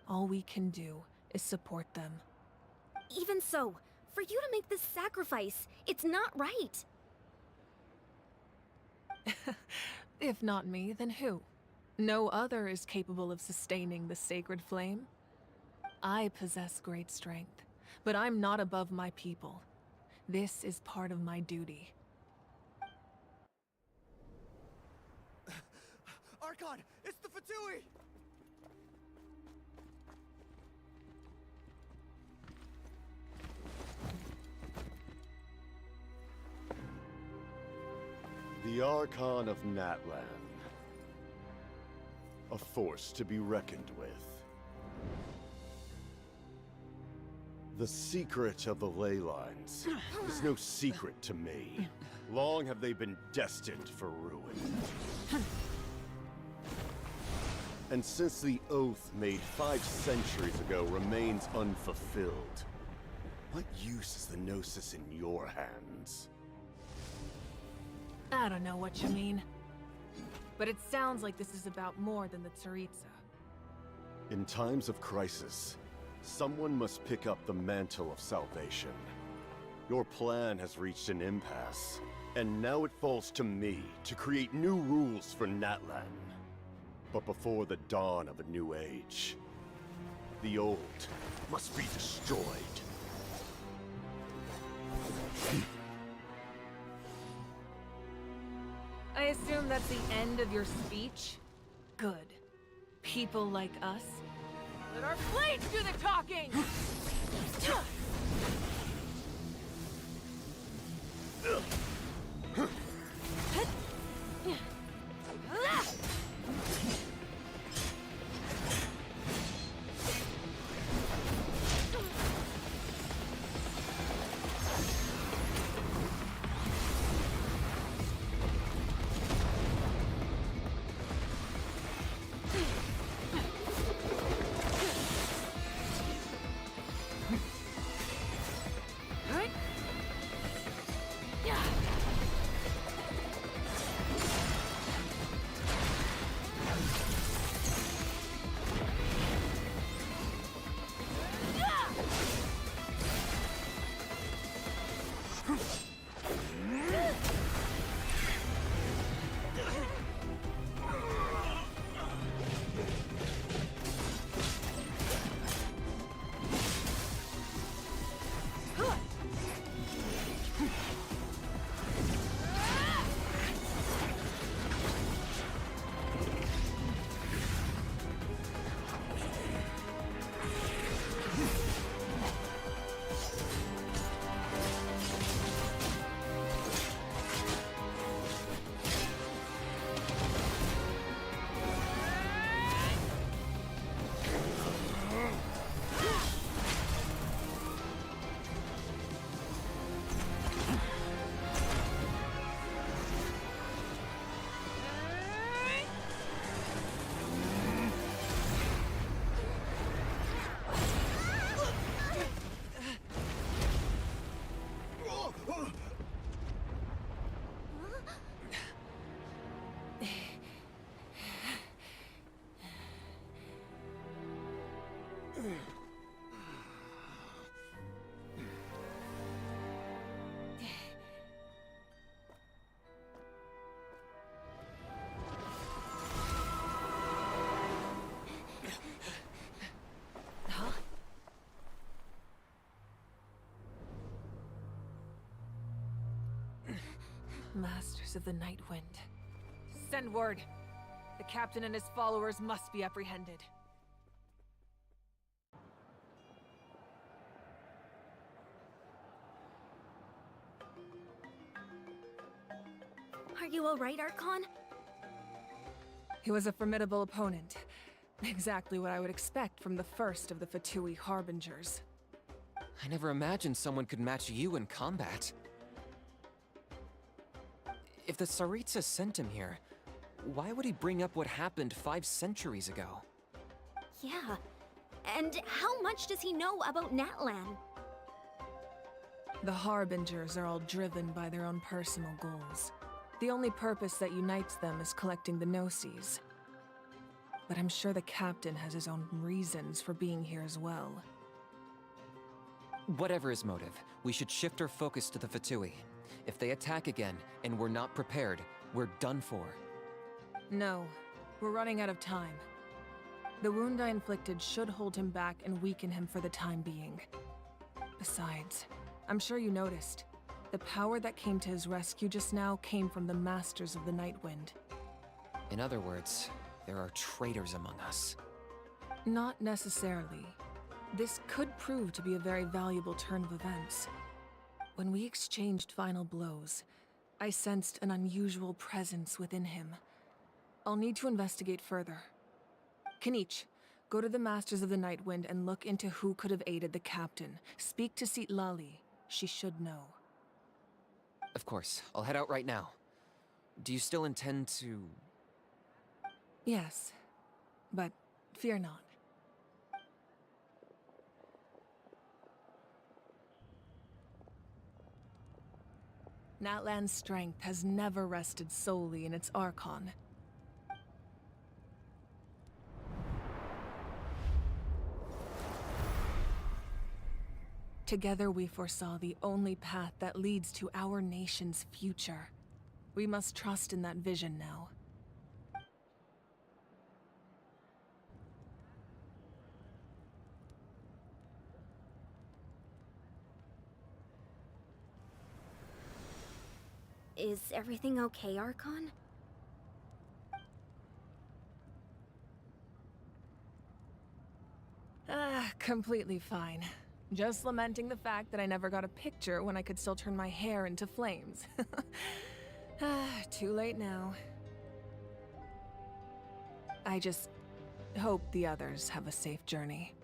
All we can do is support them. Even so, for you to make this sacrifice, it's not right. If not me, then who? No other is capable of sustaining the sacred flame. I possess great strength, but I'm not above my people. This is part of my duty. Archon, it's the Fatui! The Archon of Natlan. A force to be reckoned with. The secret of the ley lines is no secret to me. Long have they been destined for ruin. And since the oath made 5 centuries ago remains unfulfilled, what use is the Gnosis in your hands? I don't know what you mean. But it sounds like this is about more than the Tsaritsa. In times of crisis, someone must pick up the mantle of salvation. Your plan has reached an impasse, and now it falls to me to create new rules for Natlan. But before the dawn of a new age, the old must be destroyed. I assume that's the end of your speech? Good. People like us. Let our blades do the talking! Masters of the Night Wind. Send word. The captain and his followers must be apprehended. Are you alright, Archon? He was a formidable opponent. Exactly what I would expect from the first of the Fatui Harbingers. I never imagined someone could match you in combat. If the Tsaritsa sent him here, why would he bring up what happened 5 centuries ago? Yeah. And how much does he know about Natlan? The Harbingers are all driven by their own personal goals. The only purpose that unites them is collecting the Gnosis. But I'm sure the captain has his own reasons for being here as well. Whatever his motive, we should shift our focus to the Fatui. If they attack again, and we're not prepared, we're done for. No, we're running out of time. The wound I inflicted should hold him back and weaken him for the time being. Besides, I'm sure you noticed, the power that came to his rescue just now came from the Masters of the Night Wind. In other words, there are traitors among us. Not necessarily. This could prove to be a very valuable turn of events. When we exchanged final blows, I sensed an unusual presence within him. I'll need to investigate further. Kanich, go to the Masters of the Night Wind and look into who could have aided the captain. Speak to Lali. She should know. Of course, I'll head out right now. Do you still intend to... Yes, but fear not. Natlan's strength has never rested solely in its Archon. Together we foresaw the only path that leads to our nation's future. We must trust in that vision now. Is everything okay, Archon? Completely fine. Just lamenting the fact that I never got a picture when I could still turn my hair into flames. Too late now. I just hope the others have a safe journey.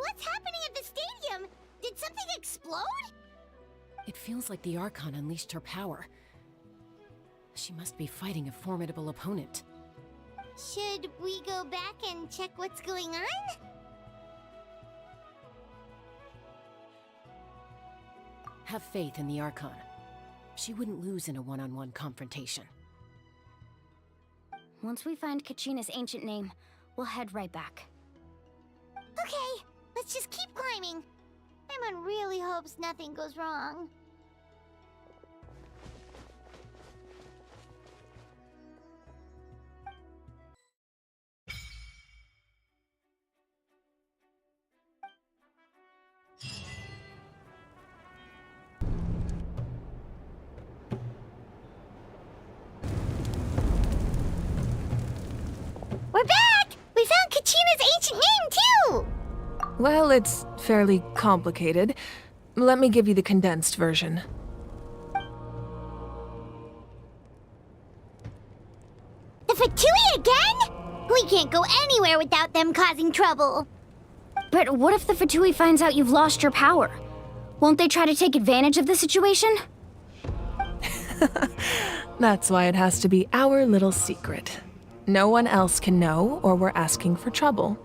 What's happening at the stadium? Did something explode? It feels like the Archon unleashed her power. She must be fighting a formidable opponent. Should we go back and check what's going on? Have faith in the Archon. She wouldn't lose in a one-on-one confrontation. Once we find Kachina's ancient name, we'll head right back. Okay, let's just keep climbing. Everyone really hopes nothing goes wrong. We're back! We found Kachina's ancient name, too! Well, it's fairly complicated. Let me give you the condensed version. The Fatui again? We can't go anywhere without them causing trouble. But what if the Fatui finds out you've lost your power? Won't they try to take advantage of the situation? That's why it has to be our little secret. No one else can know, or we're asking for trouble.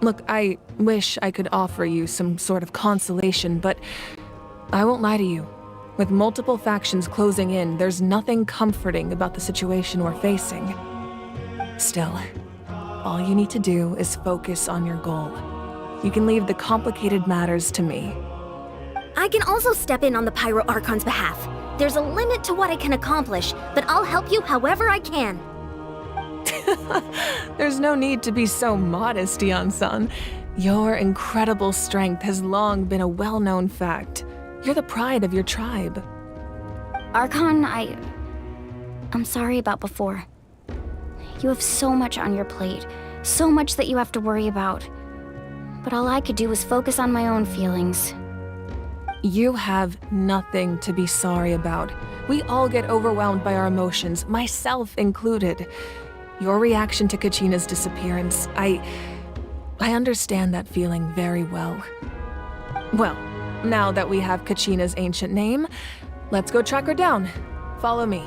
Look, I wish I could offer you some sort of consolation, but I won't lie to you. With multiple factions closing in, there's nothing comforting about the situation we're facing. Still, all you need to do is focus on your goal. You can leave the complicated matters to me. I can also step in on the Pyro Archon's behalf. There's a limit to what I can accomplish, but I'll help you however I can. There's no need to be so modest, Yan-san. Your incredible strength has long been a well-known fact. You're the pride of your tribe. Archon, I'm sorry about before. You have so much on your plate, so much that you have to worry about. But all I could do was focus on my own feelings. You have nothing to be sorry about. We all get overwhelmed by our emotions, myself included. Your reaction to Kachina's disappearance, I understand that feeling very well. Well, now that we have Kachina's ancient name, let's go track her down. Follow me.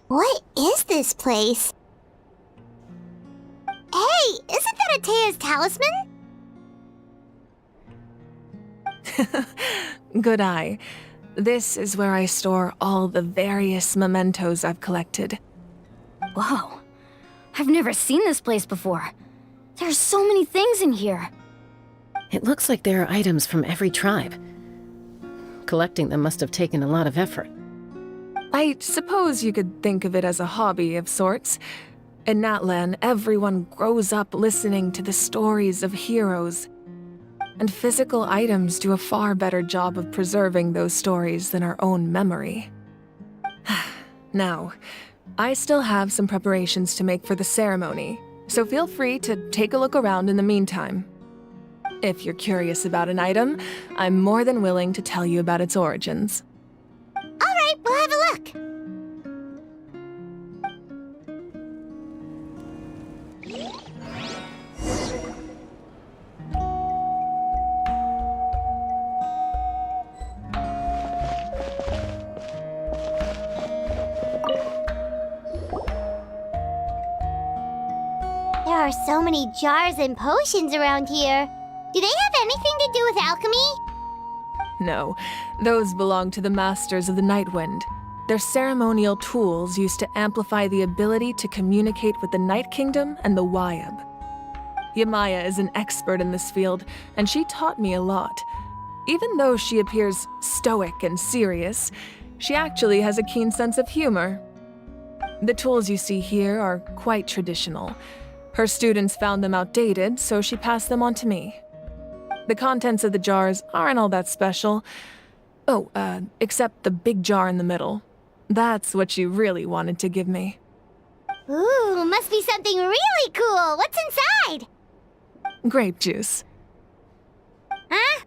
What is this place? Hey, isn't that Atea's talisman? Good eye. This is where I store all the various mementos I've collected. Whoa. I've never seen this place before. There's so many things in here. It looks like there are items from every tribe. Collecting them must have taken a lot of effort. I suppose you could think of it as a hobby of sorts. In Natlan, everyone grows up listening to the stories of heroes. And physical items do a far better job of preserving those stories than our own memory. Now, I still have some preparations to make for the ceremony, so feel free to take a look around in the meantime. If you're curious about an item, I'm more than willing to tell you about its origins. Alright, we'll have a look. There are so many jars and potions around here. Do they have anything to do with alchemy? No, those belong to the Masters of the Nightwind. They're ceremonial tools used to amplify the ability to communicate with the Night Kingdom and the Wyab. Yamaya is an expert in this field, and she taught me a lot. Even though she appears stoic and serious, she actually has a keen sense of humor. The tools you see here are quite traditional. Her students found them outdated, so she passed them on to me. The contents of the jars aren't all that special. Oh, except the big jar in the middle. That's what she really wanted to give me. Ooh, must be something really cool. What's inside? Grape juice. Huh?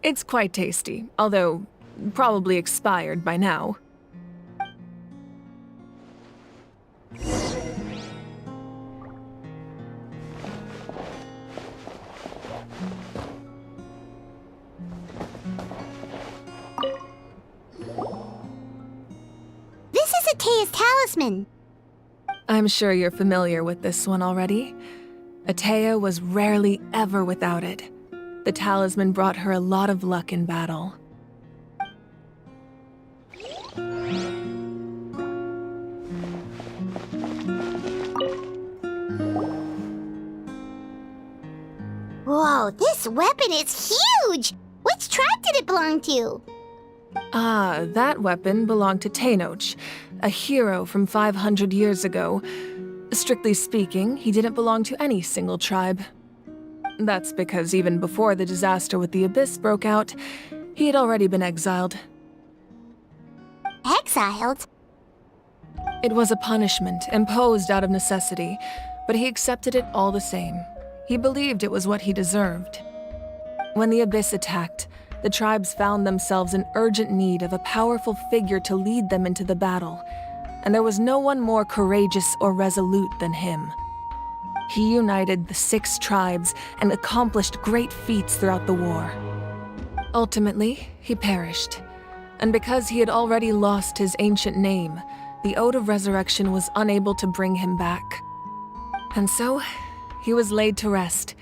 It's quite tasty, although probably expired by now. This is Atea's talisman. I'm sure you're familiar with this one already. Atea was rarely ever without it. The talisman brought her a lot of luck in battle. Whoa, this weapon is huge! Which tribe did it belong to? Ah, that weapon belonged to Tenoch, a hero from 500 years ago. Strictly speaking, he didn't belong to any single tribe. That's because even before the disaster with the Abyss broke out, he had already been exiled. Exiled? It was a punishment imposed out of necessity, but he accepted it all the same. He believed it was what he deserved. When the Abyss attacked, the tribes found themselves in urgent need of a powerful figure to lead them into the battle, and there was no one more courageous or resolute than him. He united the 6 tribes and accomplished great feats throughout the war. Ultimately, he perished, and because he had already lost his ancient name, the Ode of Resurrection was unable to bring him back. And so, he was laid to rest,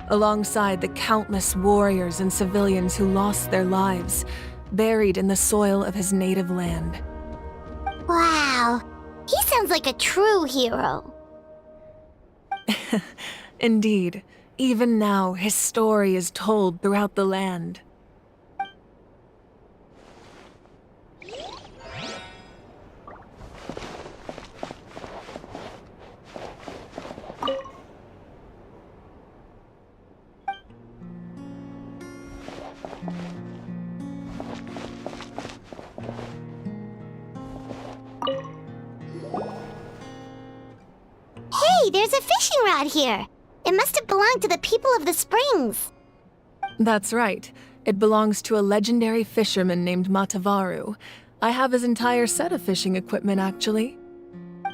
alongside the countless warriors and civilians who lost their lives, buried in the soil of his native land. Wow, he sounds like a true hero. Indeed, even now his story is told throughout the land. Hey, there's a fishing rod here. It must have belonged to the people of the springs. That's right. It belongs to a legendary fisherman named Matavaru. I have his entire set of fishing equipment, actually.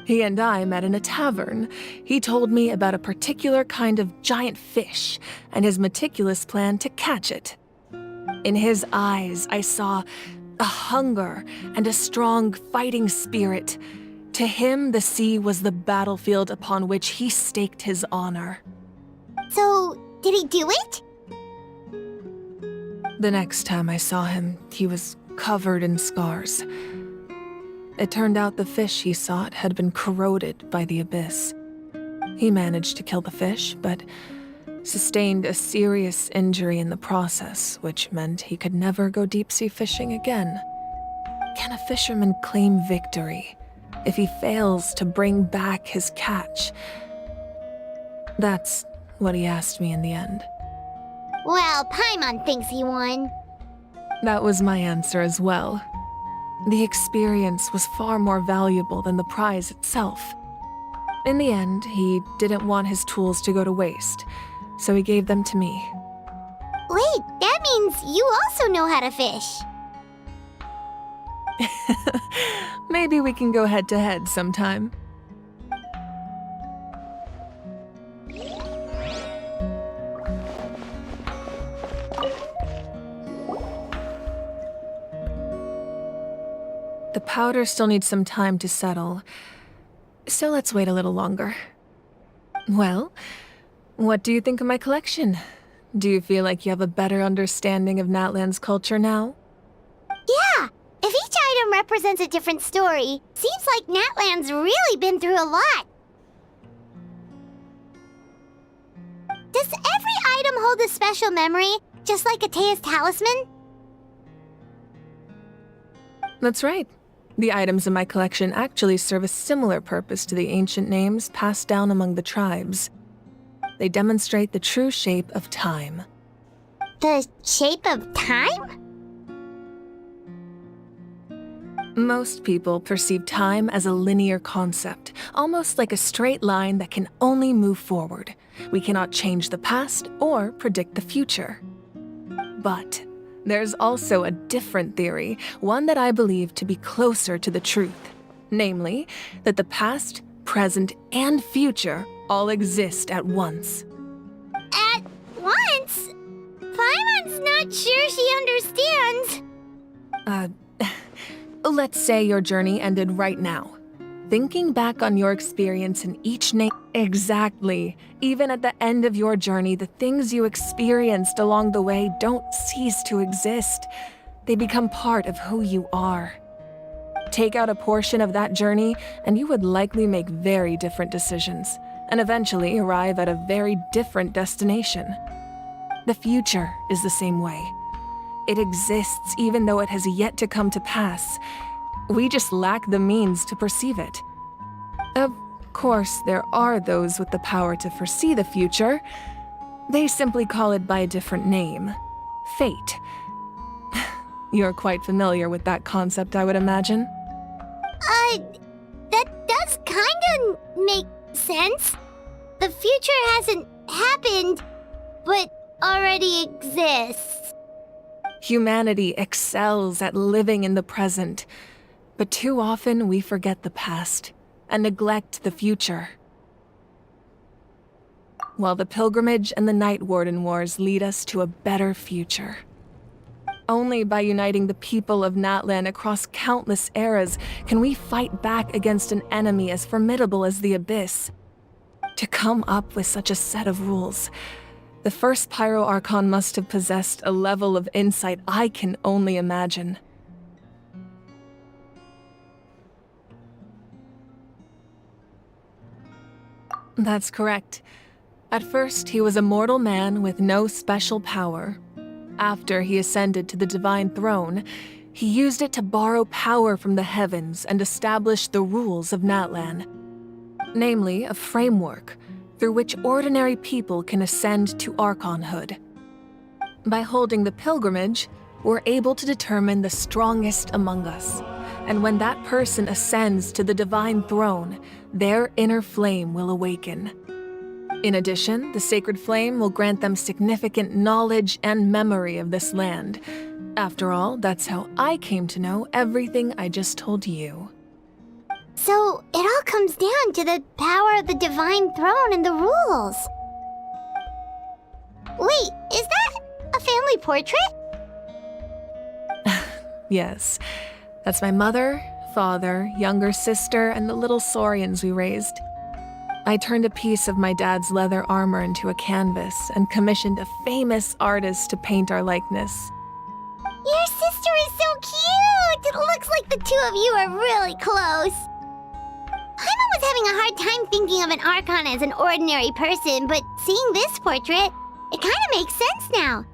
He and I met in a tavern. He told me about a particular kind of giant fish and his meticulous plan to catch it. In his eyes, I saw a hunger and a strong fighting spirit. To him, the sea was the battlefield upon which he staked his honor. So, did he do it? The next time I saw him, he was covered in scars. It turned out the fish he sought had been corroded by the Abyss. He managed to kill the fish, but sustained a serious injury in the process, which meant he could never go deep-sea fishing again. Can a fisherman claim victory if he fails to bring back his catch? That's what he asked me in the end. Well, Paimon thinks he won. That was my answer as well. The experience was far more valuable than the prize itself. In the end, he didn't want his tools to go to waste, so he gave them to me. Wait, that means you also know how to fish. Maybe we can go head-to-head sometime. The powder still needs some time to settle, so let's wait a little longer. Well, what do you think of my collection? Do you feel like you have a better understanding of Natlan's culture now? Yeah! If each item represents a different story, seems like Natlan's really been through a lot. Does every item hold a special memory, just like Atea's talisman? That's right. The items in my collection actually serve a similar purpose to the ancient names passed down among the tribes. They demonstrate the true shape of time. The shape of time? Most people perceive time as a linear concept, almost like a straight line that can only move forward. We cannot change the past or predict the future. But there's also a different theory, one that I believe to be closer to the truth. Namely, that the past, present, and future all exist at once. At once? Paimon's not sure she understands. Let's say your journey ended right now. Thinking back on your experience in each name. Exactly. Even at the end of your journey, the things you experienced along the way don't cease to exist. They become part of who you are. Take out a portion of that journey, and you would likely make very different decisions, and eventually arrive at a very different destination. The future is the same way. It exists even though it has yet to come to pass. We just lack the means to perceive it. Of course, there are those with the power to foresee the future. They simply call it by a different name. Fate. You're quite familiar with that concept, I would imagine. that does kinda make sense. The future hasn't happened, but already exists. Humanity excels at living in the present, but too often we forget the past and neglect the future. While the Pilgrimage and the Night Warden Wars lead us to a better future. Only by uniting the people of Natlan across countless eras can we fight back against an enemy as formidable as the Abyss. To come up with such a set of rules, the first Pyro Archon must have possessed a level of insight I can only imagine. That's correct. At first, he was a mortal man with no special power. After he ascended to the Divine Throne, he used it to borrow power from the heavens and establish the rules of Natlan. Namely, a framework through which ordinary people can ascend to Archonhood. By holding the pilgrimage, we're able to determine the strongest among us. And when that person ascends to the Divine Throne, their inner flame will awaken. In addition, the sacred flame will grant them significant knowledge and memory of this land. After all, that's how I came to know everything I just told you. So, it all comes down to the power of the Divine Throne and the rules. Wait, is that a family portrait? Yes, that's my mother, father, younger sister, and the little saurians we raised. I turned a piece of my dad's leather armor into a canvas and commissioned a famous artist to paint our likeness. Your sister is so cute! It looks like the two of you are really close. Paimon was having a hard time thinking of an Archon as an ordinary person, but seeing this portrait, it kind of makes sense now.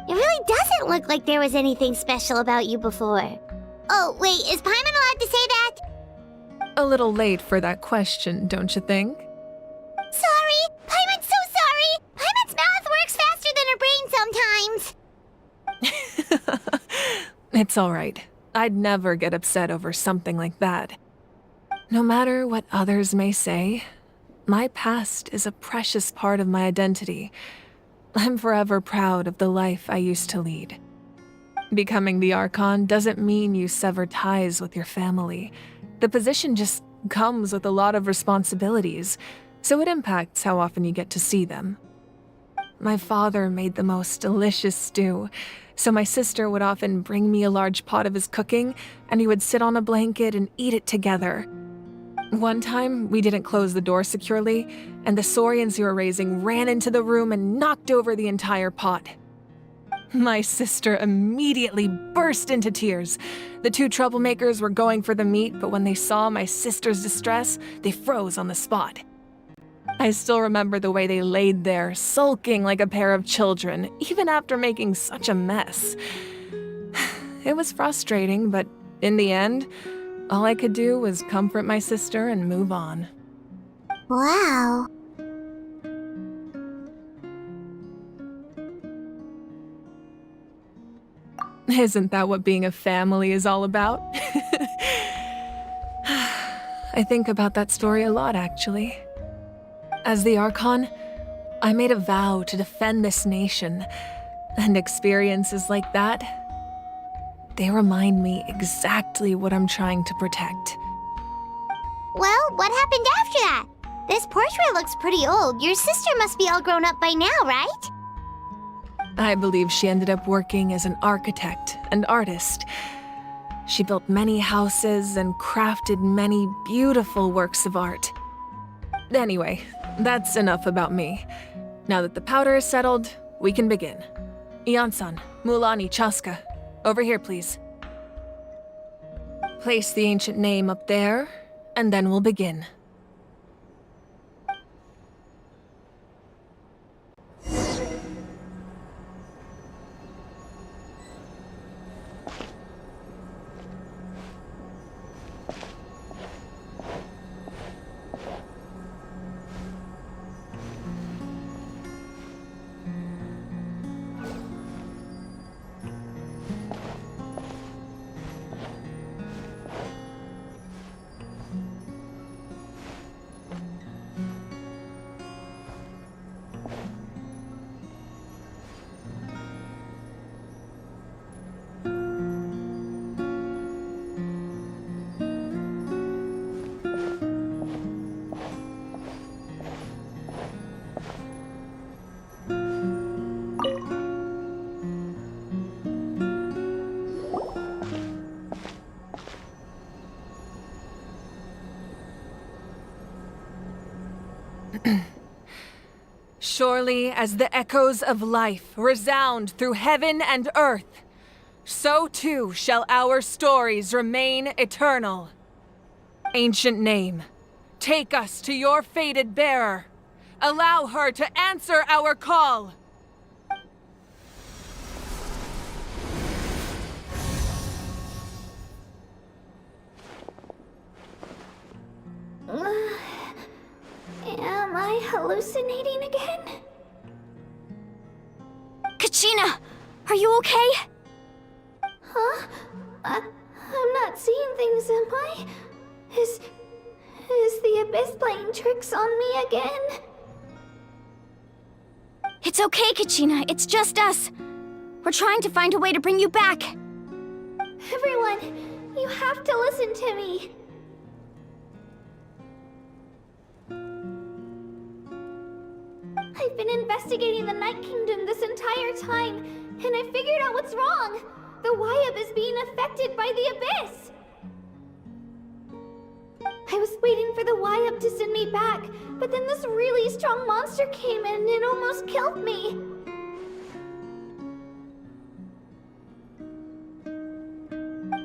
It really doesn't look like there was anything special about you before. Oh, wait, is Paimon allowed to say that? A little late for that question, don't you think? Sorry! Paimon's so sorry! Paimon's mouth works faster than her brain sometimes! It's all right. I'd never get upset over something like that. No matter what others may say, my past is a precious part of my identity. I'm forever proud of the life I used to lead. Becoming the Archon doesn't mean you sever ties with your family. The position just comes with a lot of responsibilities, so it impacts how often you get to see them. My father made the most delicious stew, so my sister would often bring me a large pot of his cooking, and we would sit on a blanket and eat it together. One time, we didn't close the door securely, and the saurians we were raising ran into the room and knocked over the entire pot. My sister immediately burst into tears. The two troublemakers were going for the meat, but when they saw my sister's distress, they froze on the spot. I still remember the way they laid there, sulking like a pair of children, even after making such a mess. It was frustrating, but in the end, all I could do was comfort my sister and move on. Wow. Isn't that what being a family is all about? I think about that story a lot, actually. As the Archon, I made a vow to defend this nation, and experiences like that, they remind me exactly what I'm trying to protect. Well, what happened after that? This portrait looks pretty old. Your sister must be all grown up by now, right? I believe she ended up working as an architect and artist. She built many houses and crafted many beautiful works of art. Anyway, that's enough about me. Now that the powder is settled, we can begin. Ian-san, Mualani, Chaska, over here, please. Place the ancient name up there, and then we'll begin. Surely as the echoes of life resound through heaven and earth, so too shall our stories remain eternal. Ancient name, take us to your fated bearer. Allow her to answer our call. Am I hallucinating again? Kachina, are you okay? Huh? I'm not seeing things, am I? Is the Abyss playing tricks on me again? It's okay, Kachina. It's just us. We're trying to find a way to bring you back. Everyone, you have to listen to me. I've been investigating the Night Kingdom this entire time, and I figured out what's wrong. The Wyab is being affected by the Abyss. I was waiting for the Wyab to send me back, but then this really strong monster came in and it almost killed me.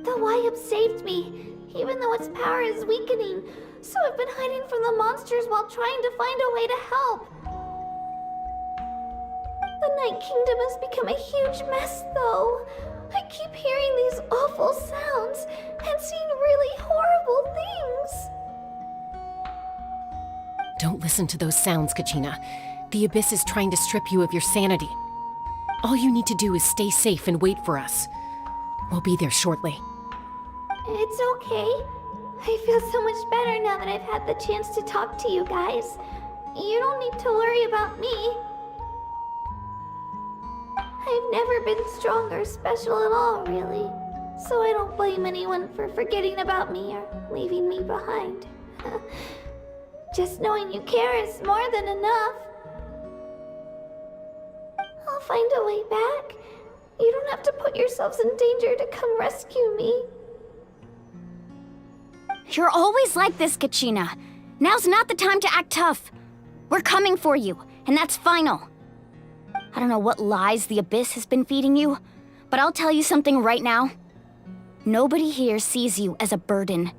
The Wyab saved me, even though its power is weakening, so I've been hiding from the monsters while trying to find a way to help. The Night Kingdom has become a huge mess, though. I keep hearing these awful sounds and seeing really horrible things. Don't listen to those sounds, Kachina. The Abyss is trying to strip you of your sanity. All you need to do is stay safe and wait for us. We'll be there shortly. It's okay. I feel so much better now that I've had the chance to talk to you guys. You don't need to worry about me. I've never been strong or special at all, really. So I don't blame anyone for forgetting about me or leaving me behind. Just knowing you care is more than enough. I'll find a way back. You don't have to put yourselves in danger to come rescue me. You're always like this, Kachina. Now's not the time to act tough. We're coming for you, and that's final. I don't know what lies the Abyss has been feeding you, but I'll tell you something right now. Nobody here sees you as a burden.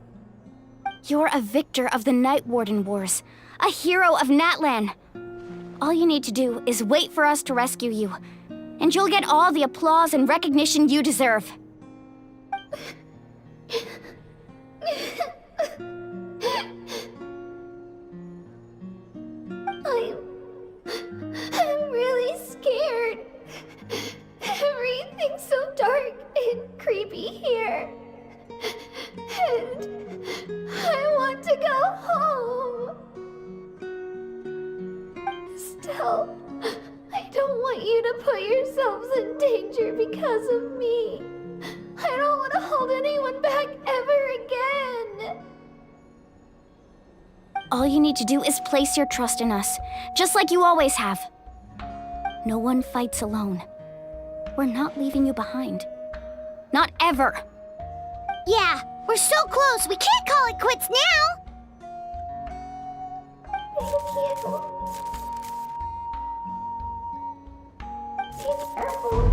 You're a victor of the Night Warden Wars, a hero of Natlan. All you need to do is wait for us to rescue you, and you'll get all the applause and recognition you deserve. I'm really scared. Everything's so dark and creepy here. And I want to go home. Still, I don't want you to put yourselves in danger because of me. I don't want to hold anyone back ever again. All you need to do is place your trust in us, just like you always have. No one fights alone. We're not leaving you behind. Not ever. Yeah, we're so close, we can't call it quits now! Thank you. Be careful.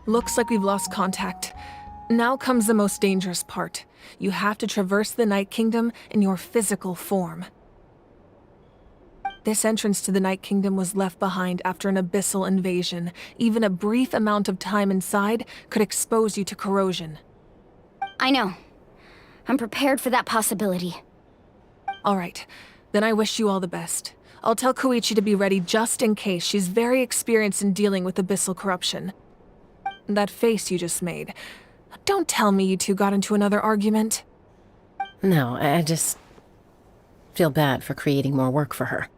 Looks like we've lost contact. Now comes the most dangerous part. You have to traverse the Night Kingdom in your physical form. This entrance to the Night Kingdom was left behind after an abyssal invasion. Even a brief amount of time inside could expose you to corrosion. I know. I'm prepared for that possibility. All right, then I wish you all the best. I'll tell Koichi to be ready just in case. She's very experienced in dealing with abyssal corruption. That face you just made. Don't tell me you two got into another argument. No, I just feel bad for creating more work for her.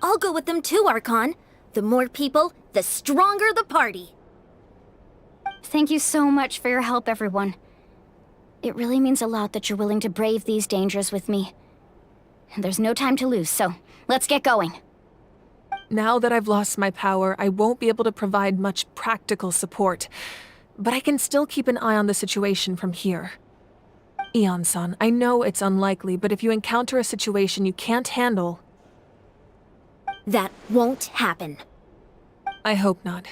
I'll go with them too, Archon. The more people, the stronger the party. Thank you so much for your help, everyone. It really means a lot that you're willing to brave these dangers with me. And there's no time to lose, so let's get going. Now that I've lost my power, I won't be able to provide much practical support. But I can still keep an eye on the situation from here. Eon-san, I know it's unlikely, but if you encounter a situation you can't handle... That won't happen. I hope not.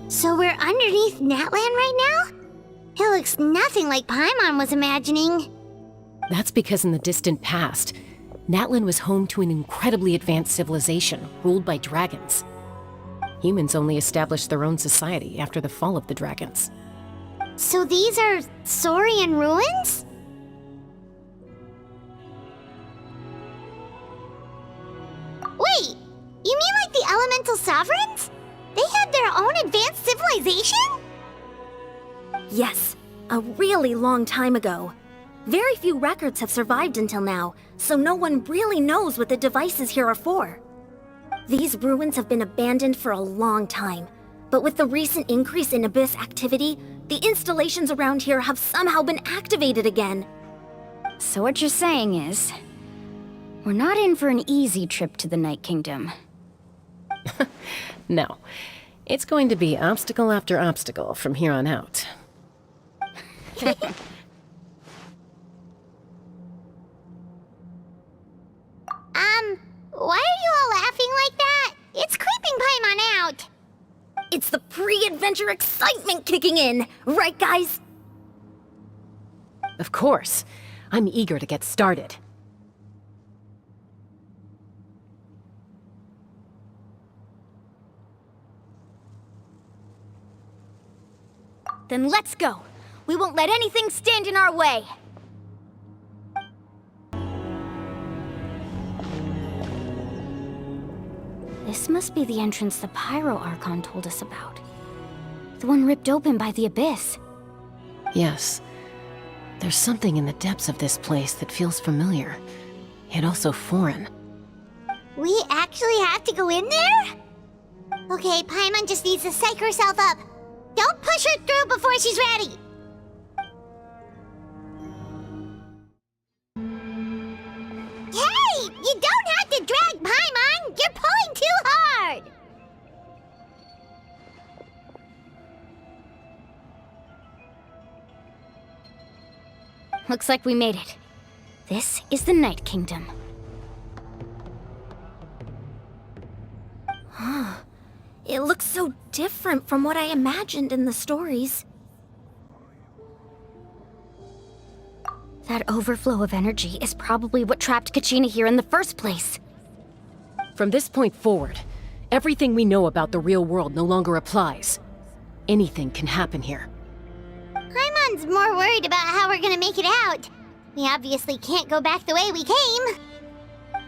So we're underneath Natlan right now? It looks nothing like Paimon was imagining. That's because in the distant past, Natlan was home to an incredibly advanced civilization ruled by dragons. Humans only established their own society after the fall of the dragons. So these are Saurian ruins? Wait, you mean like the elemental sovereigns? They had their own advanced civilization? Yes, a really long time ago. Very few records have survived until now, so no one really knows what the devices here are for. These ruins have been abandoned for a long time, but with the recent increase in Abyss activity, the installations around here have somehow been activated again. So what you're saying is, we're not in for an easy trip to the Night Kingdom. No, it's going to be obstacle after obstacle from here on out. Why are you all laughing like that? It's creeping Paimon out. It's the pre-adventure excitement kicking in, right guys? Of course. I'm eager to get started. Then let's go. We won't let anything stand in our way. This must be the entrance the Pyro Archon told us about. The one ripped open by the Abyss. Yes. There's something in the depths of this place that feels familiar, yet also foreign. We actually have to go in there? Okay, Paimon just needs to psych herself up. Don't push her through before she's ready. Hey! You don't have to drag Paimon! You're pulling too hard! Looks like we made it. This is the Night Kingdom. It looks so different from what I imagined in the stories. That overflow of energy is probably what trapped Kachina here in the first place. From this point forward, everything we know about the real world no longer applies. Anything can happen here. Paimon's more worried about how we're gonna make it out. We obviously can't go back the way we came.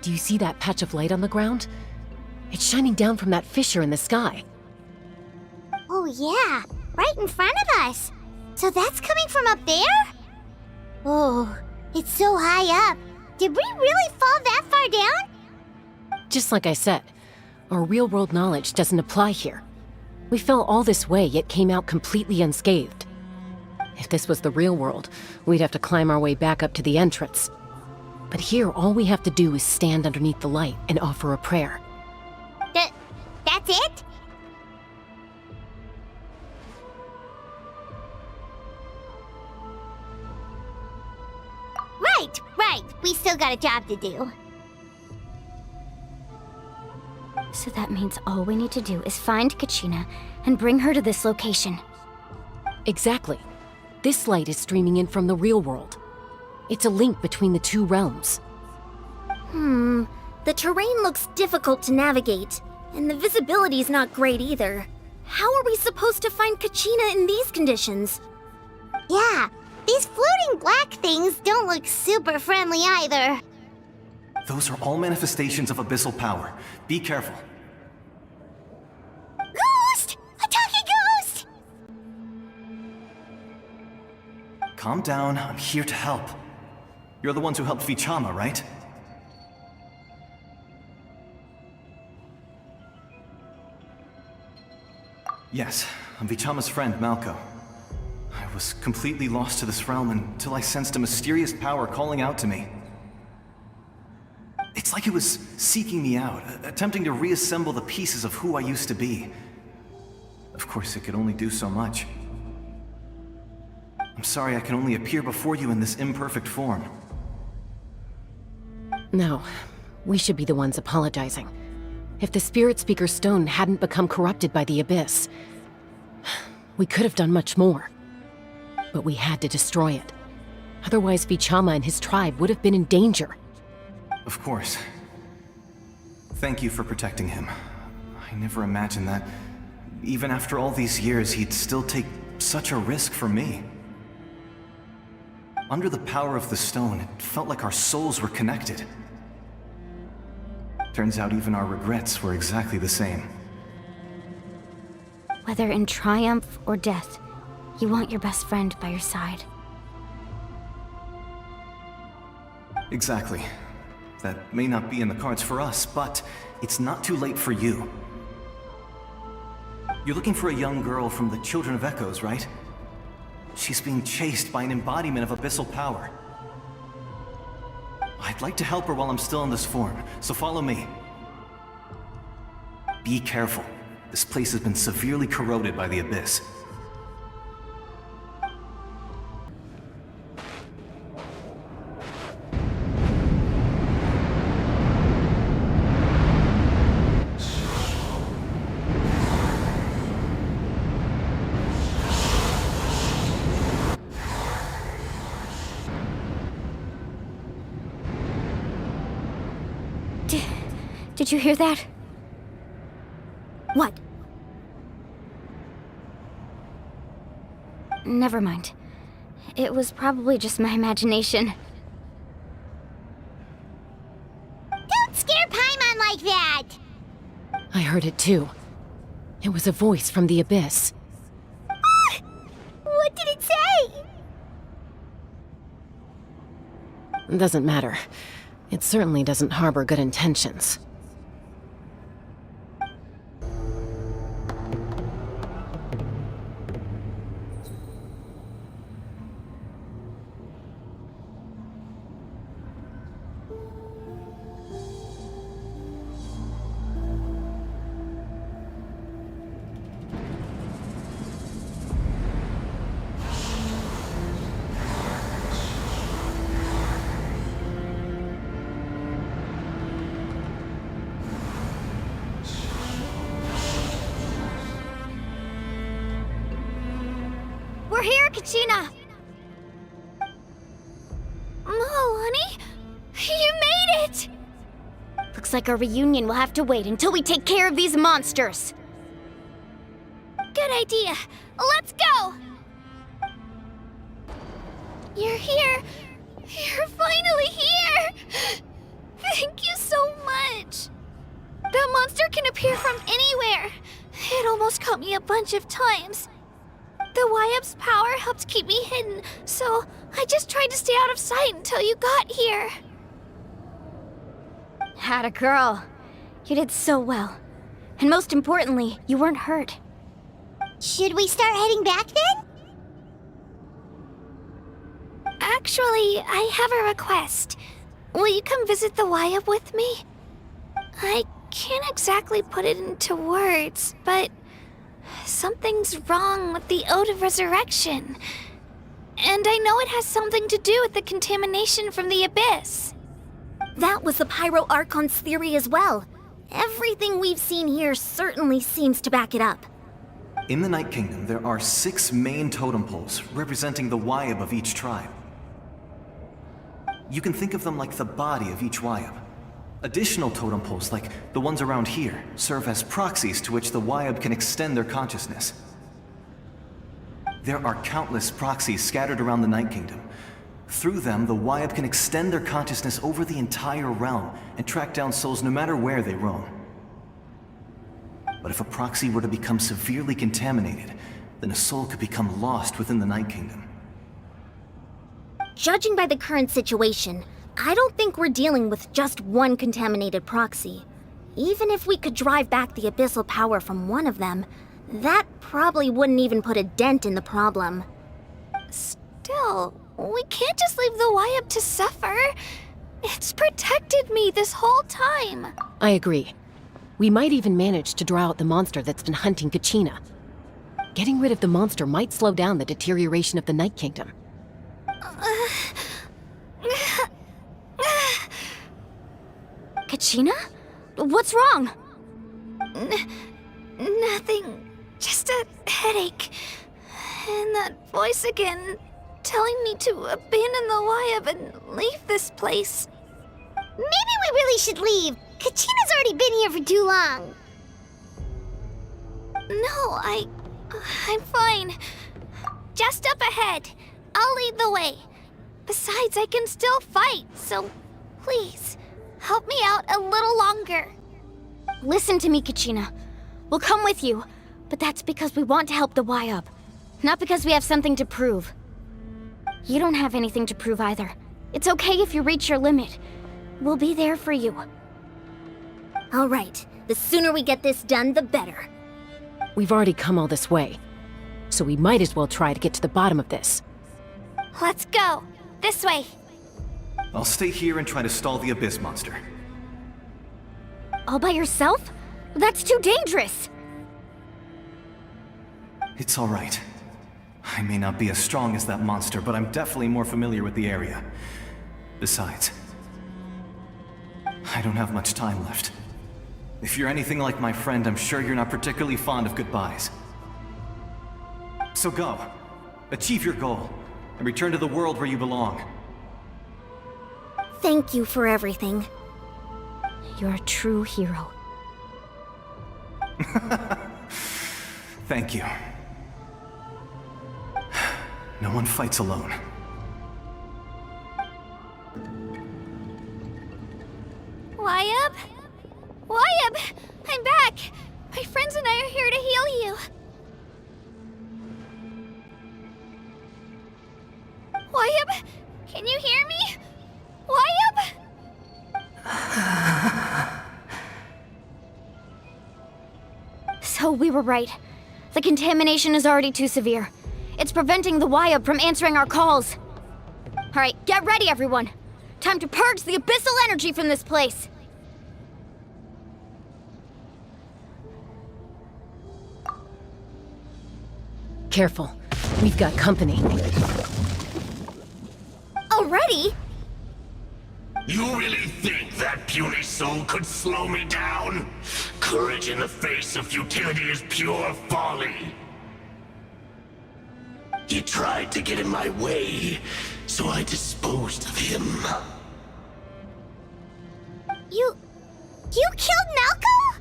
Do you see that patch of light on the ground? It's shining down from that fissure in the sky. Oh yeah, right in front of us. So that's coming from up there? Oh, it's so high up. Did we really fall that far down? Just like I said, our real-world knowledge doesn't apply here. We fell all this way, yet came out completely unscathed. If this was the real world, we'd have to climb our way back up to the entrance. But here, all we have to do is stand underneath the light and offer a prayer. That's it? Right. We still got a job to do. So that means all we need to do is find Kachina and bring her to this location. Exactly. This light is streaming in from the real world. It's a link between the two realms. The terrain looks difficult to navigate, and the visibility's not great either. How are we supposed to find Kachina in these conditions? Yeah, these floating black things don't look super friendly either. Those are all manifestations of abyssal power. Be careful. Ghost! A talking ghost! Calm down, I'm here to help. You're the ones who helped Vichama, right? Yes, I'm Vichama's friend, Malko. I was completely lost to this realm until I sensed a mysterious power calling out to me. It's like it was seeking me out, attempting to reassemble the pieces of who I used to be. Of course, it could only do so much. I'm sorry I can only appear before you in this imperfect form. No, we should be the ones apologizing. If the Spirit Speaker's stone hadn't become corrupted by the Abyss, we could have done much more. But we had to destroy it. Otherwise, Vichama and his tribe would have been in danger. Of course. Thank you for protecting him. I never imagined that, even after all these years, he'd still take such a risk for me. Under the power of the stone, it felt like our souls were connected. Turns out even our regrets were exactly the same. Whether in triumph or death, you want your best friend by your side. Exactly. That may not be in the cards for us, but it's not too late for you. You're looking for a young girl from the Children of Echoes, right? She's being chased by an embodiment of abyssal power. I'd like to help her while I'm still in this form, so follow me. Be careful. This place has been severely corroded by the Abyss. Did you hear that? What? Never mind. It was probably just my imagination. Don't scare Paimon like that! I heard it too. It was a voice from the Abyss. What did it say? Doesn't matter. It certainly doesn't harbor good intentions. We're here, Kachina! Mualani? You made it! Looks like our reunion will have to wait until we take care of these monsters. Good idea. Let's go! You're here. You're finally here! Thank you so much! That monster can appear from anywhere. It almost caught me a bunch of times. The Wyap's power helped keep me hidden, so I just tried to stay out of sight until you got here. Atta girl. You did so well. And most importantly, you weren't hurt. Should we start heading back then? Actually, I have a request. Will you come visit the Wyap with me? I can't exactly put it into words, but something's wrong with the Ode of Resurrection. And I know it has something to do with the contamination from the Abyss. That was the Pyro Archon's theory as well. everything we've seen here certainly seems to back it up. In the Night Kingdom, there are 6 main totem poles representing the Wyab of each tribe. You can think of them like the body of each Wyab. Additional totem poles, like the ones around here, serve as proxies to which the Wyab can extend their consciousness. There are countless proxies scattered around the Night Kingdom. Through them, the Wyab can extend their consciousness over the entire realm and track down souls no matter where they roam. But if a proxy were to become severely contaminated, then a soul could become lost within the Night Kingdom. Judging by the current situation, I don't think we're dealing with just one contaminated proxy. Even if we could drive back the abyssal power from one of them, that probably wouldn't even put a dent in the problem. Still, we can't just leave the Wyab to suffer. It's protected me this whole time. I agree. We might even manage to draw out the monster that's been hunting Kachina. Getting rid of the monster might slow down the deterioration of the Night Kingdom. Kachina? What's wrong? Nothing. Just a headache. And that voice again, telling me to abandon the Wyab and leave this place. Maybe we really should leave. Kachina's already been here for too long. No, I'm fine. Just up ahead. I'll lead the way. Besides, I can still fight, so please, help me out a little longer. Listen to me, Kachina. We'll come with you, but that's because we want to help the Wyab, not because we have something to prove. You don't have anything to prove either. It's okay if you reach your limit. We'll be there for you. All right. The sooner we get this done, the better. We've already come all this way, so we might as well try to get to the bottom of this. Let's go. This way. I'll stay here and try to stall the Abyss monster. All by yourself? That's too dangerous! It's all right. I may not be as strong as that monster, but I'm definitely more familiar with the area. Besides, I don't have much time left. If you're anything like my friend, I'm sure you're not particularly fond of goodbyes. So go. Achieve your goal, and return to the world where you belong. Thank you for everything. You're a true hero. Thank you. No one fights alone. Wyab? Wyab! I'm back! My friends and I are here to heal you. Wyab? Can you hear me? Wyab? So we were right. The contamination is already too severe. It's preventing the Wyab from answering our calls. Alright, get ready everyone. Time to purge the abyssal energy from this place. Careful. We've got company. Already? You really think that puny soul could slow me down? Courage in the face of futility is pure folly. He tried to get in my way, so I disposed of him. You killed Malco?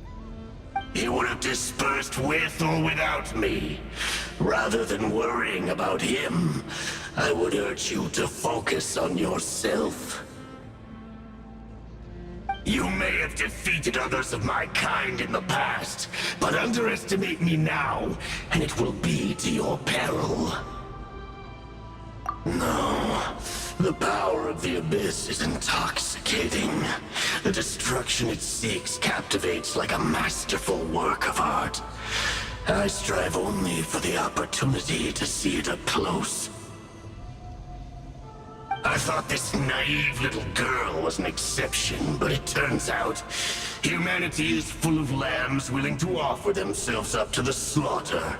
He would have dispersed with or without me. Rather than worrying about him, I would urge you to focus on yourself. You may have defeated others of my kind in the past, but underestimate me now, and it will be to your peril. No, the power of the Abyss is intoxicating. The destruction it seeks captivates like a masterful work of art. I strive only for the opportunity to see it up close. I thought this naive little girl was an exception, but it turns out humanity is full of lambs willing to offer themselves up to the slaughter.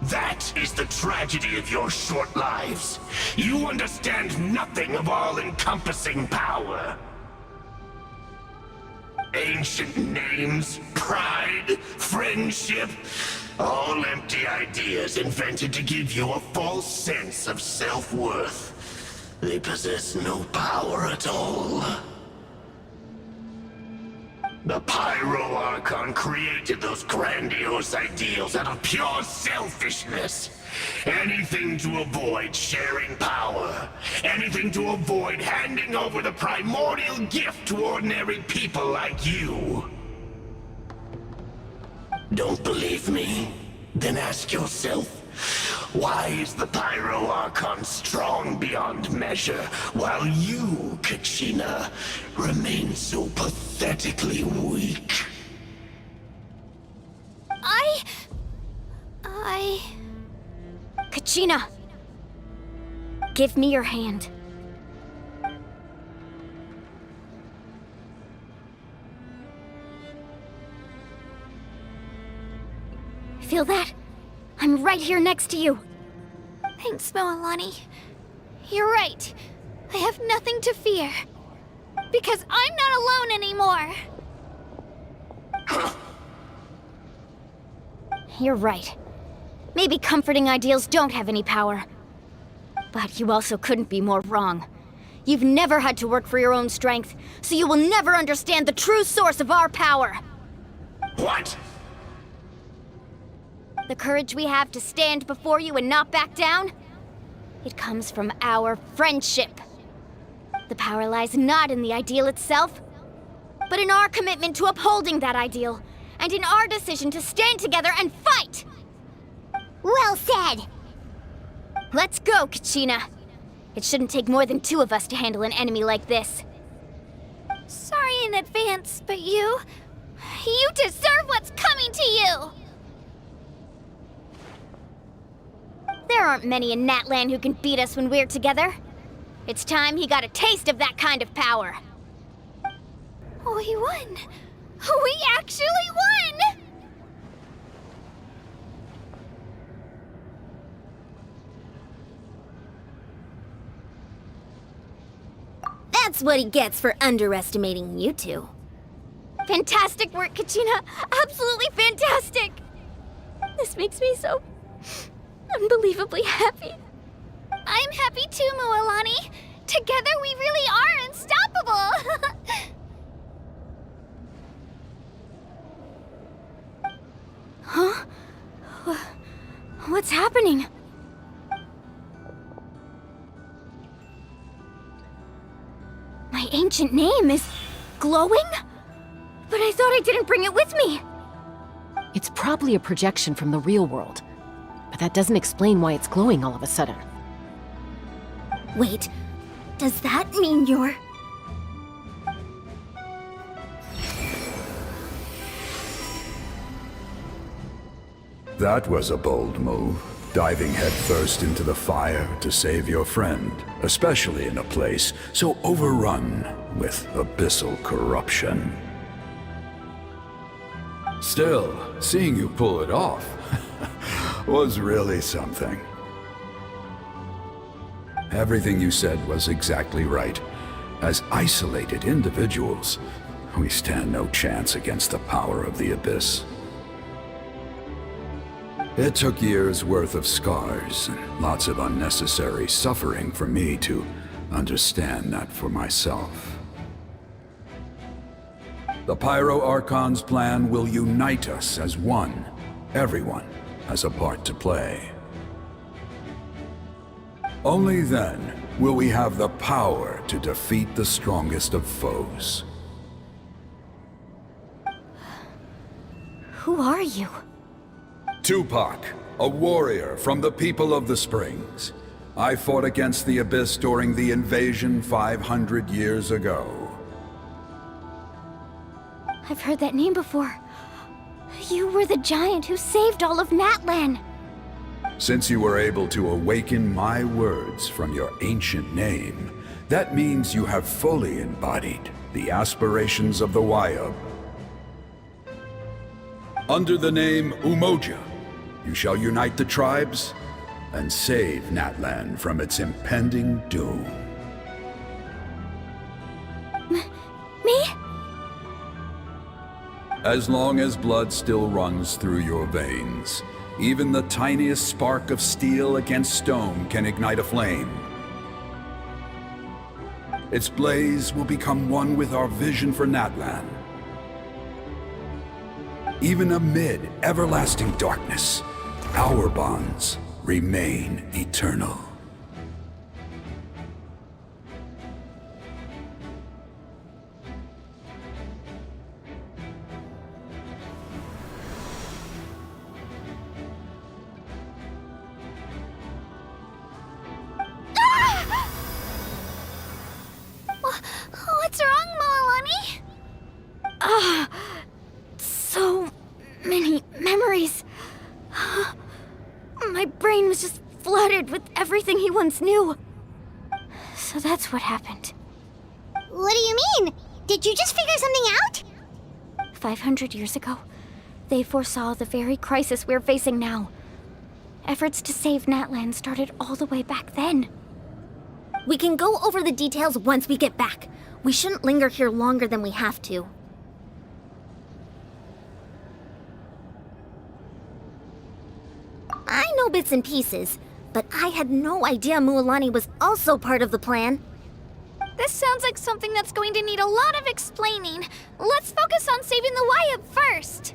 That is the tragedy of your short lives. You understand nothing of all-encompassing power. Ancient names, pride, friendship, all empty ideas invented to give you a false sense of self-worth. They possess no power at all. The Pyro Archon created those grandiose ideals out of pure selfishness. Anything to avoid sharing power. Anything to avoid handing over the primordial gift to ordinary people like you. Don't believe me? Then ask yourself, why is the Pyro Archon strong beyond measure, while you, Kachina, remain so pathetically weak? Kachina! Give me your hand. Feel that? I'm right here next to you. Thanks, Mualani. You're right. I have nothing to fear. Because I'm not alone anymore. You're right. Maybe comforting ideals don't have any power. But you also couldn't be more wrong. You've never had to work for your own strength, so you will never understand the true source of our power. What? The courage we have to stand before you and not back down? It comes from our friendship. The power lies not in the ideal itself, but in our commitment to upholding that ideal, and in our decision to stand together and fight! Well said! Let's go, Kachina. It shouldn't take more than 2 of us to handle an enemy like this. Sorry in advance, but you deserve what's coming to you! There aren't many in Natlan who can beat us when we're together. It's time he got a taste of that kind of power. We won! We actually won! That's what he gets for underestimating you two. Fantastic work, Kachina! Absolutely fantastic! This makes me so unbelievably happy. I'm happy too, Mualani. Together we really are unstoppable! Huh? What's happening? My ancient name is glowing? But I thought I didn't bring it with me. It's probably a projection from the real world. But that doesn't explain why it's glowing all of a sudden. Wait, does that mean you're... That was a bold move, diving headfirst into the fire to save your friend, especially in a place so overrun with abyssal corruption. Still, seeing you pull it off was really something. Everything you said was exactly right. As isolated individuals, we stand no chance against the power of the Abyss. It took years' worth of scars and lots of unnecessary suffering for me to understand that for myself. The Pyro Archon's plan will unite us as one. Everyone has a part to play. Only then will we have the power to defeat the strongest of foes. Who are you? Tupac, a warrior from the people of the Springs. I fought against the Abyss during the invasion 500 years ago. I've heard that name before. You were the giant who saved all of Natlan. Since you were able to awaken my words from your ancient name, that means you have fully embodied the aspirations of the Wayab. Under the name Umoja, you shall unite the tribes and save Natlan from its impending doom. Me? As long as blood still runs through your veins, even the tiniest spark of steel against stone can ignite a flame. Its blaze will become one with our vision for Natlan. Even amid everlasting darkness, our bonds remain eternal. What's wrong, Mualani? So many memories. My brain was just flooded with everything he once knew. So that's what happened. What do you mean? Did you just figure something out? 500 years ago, they foresaw the very crisis we're facing now. Efforts to save Natlan started all the way back then. We can go over the details once we get back. We shouldn't linger here longer than we have to. I know bits and pieces, but I had no idea Mualani was also part of the plan. This sounds like something that's going to need a lot of explaining. Let's focus on saving the Wyatt first.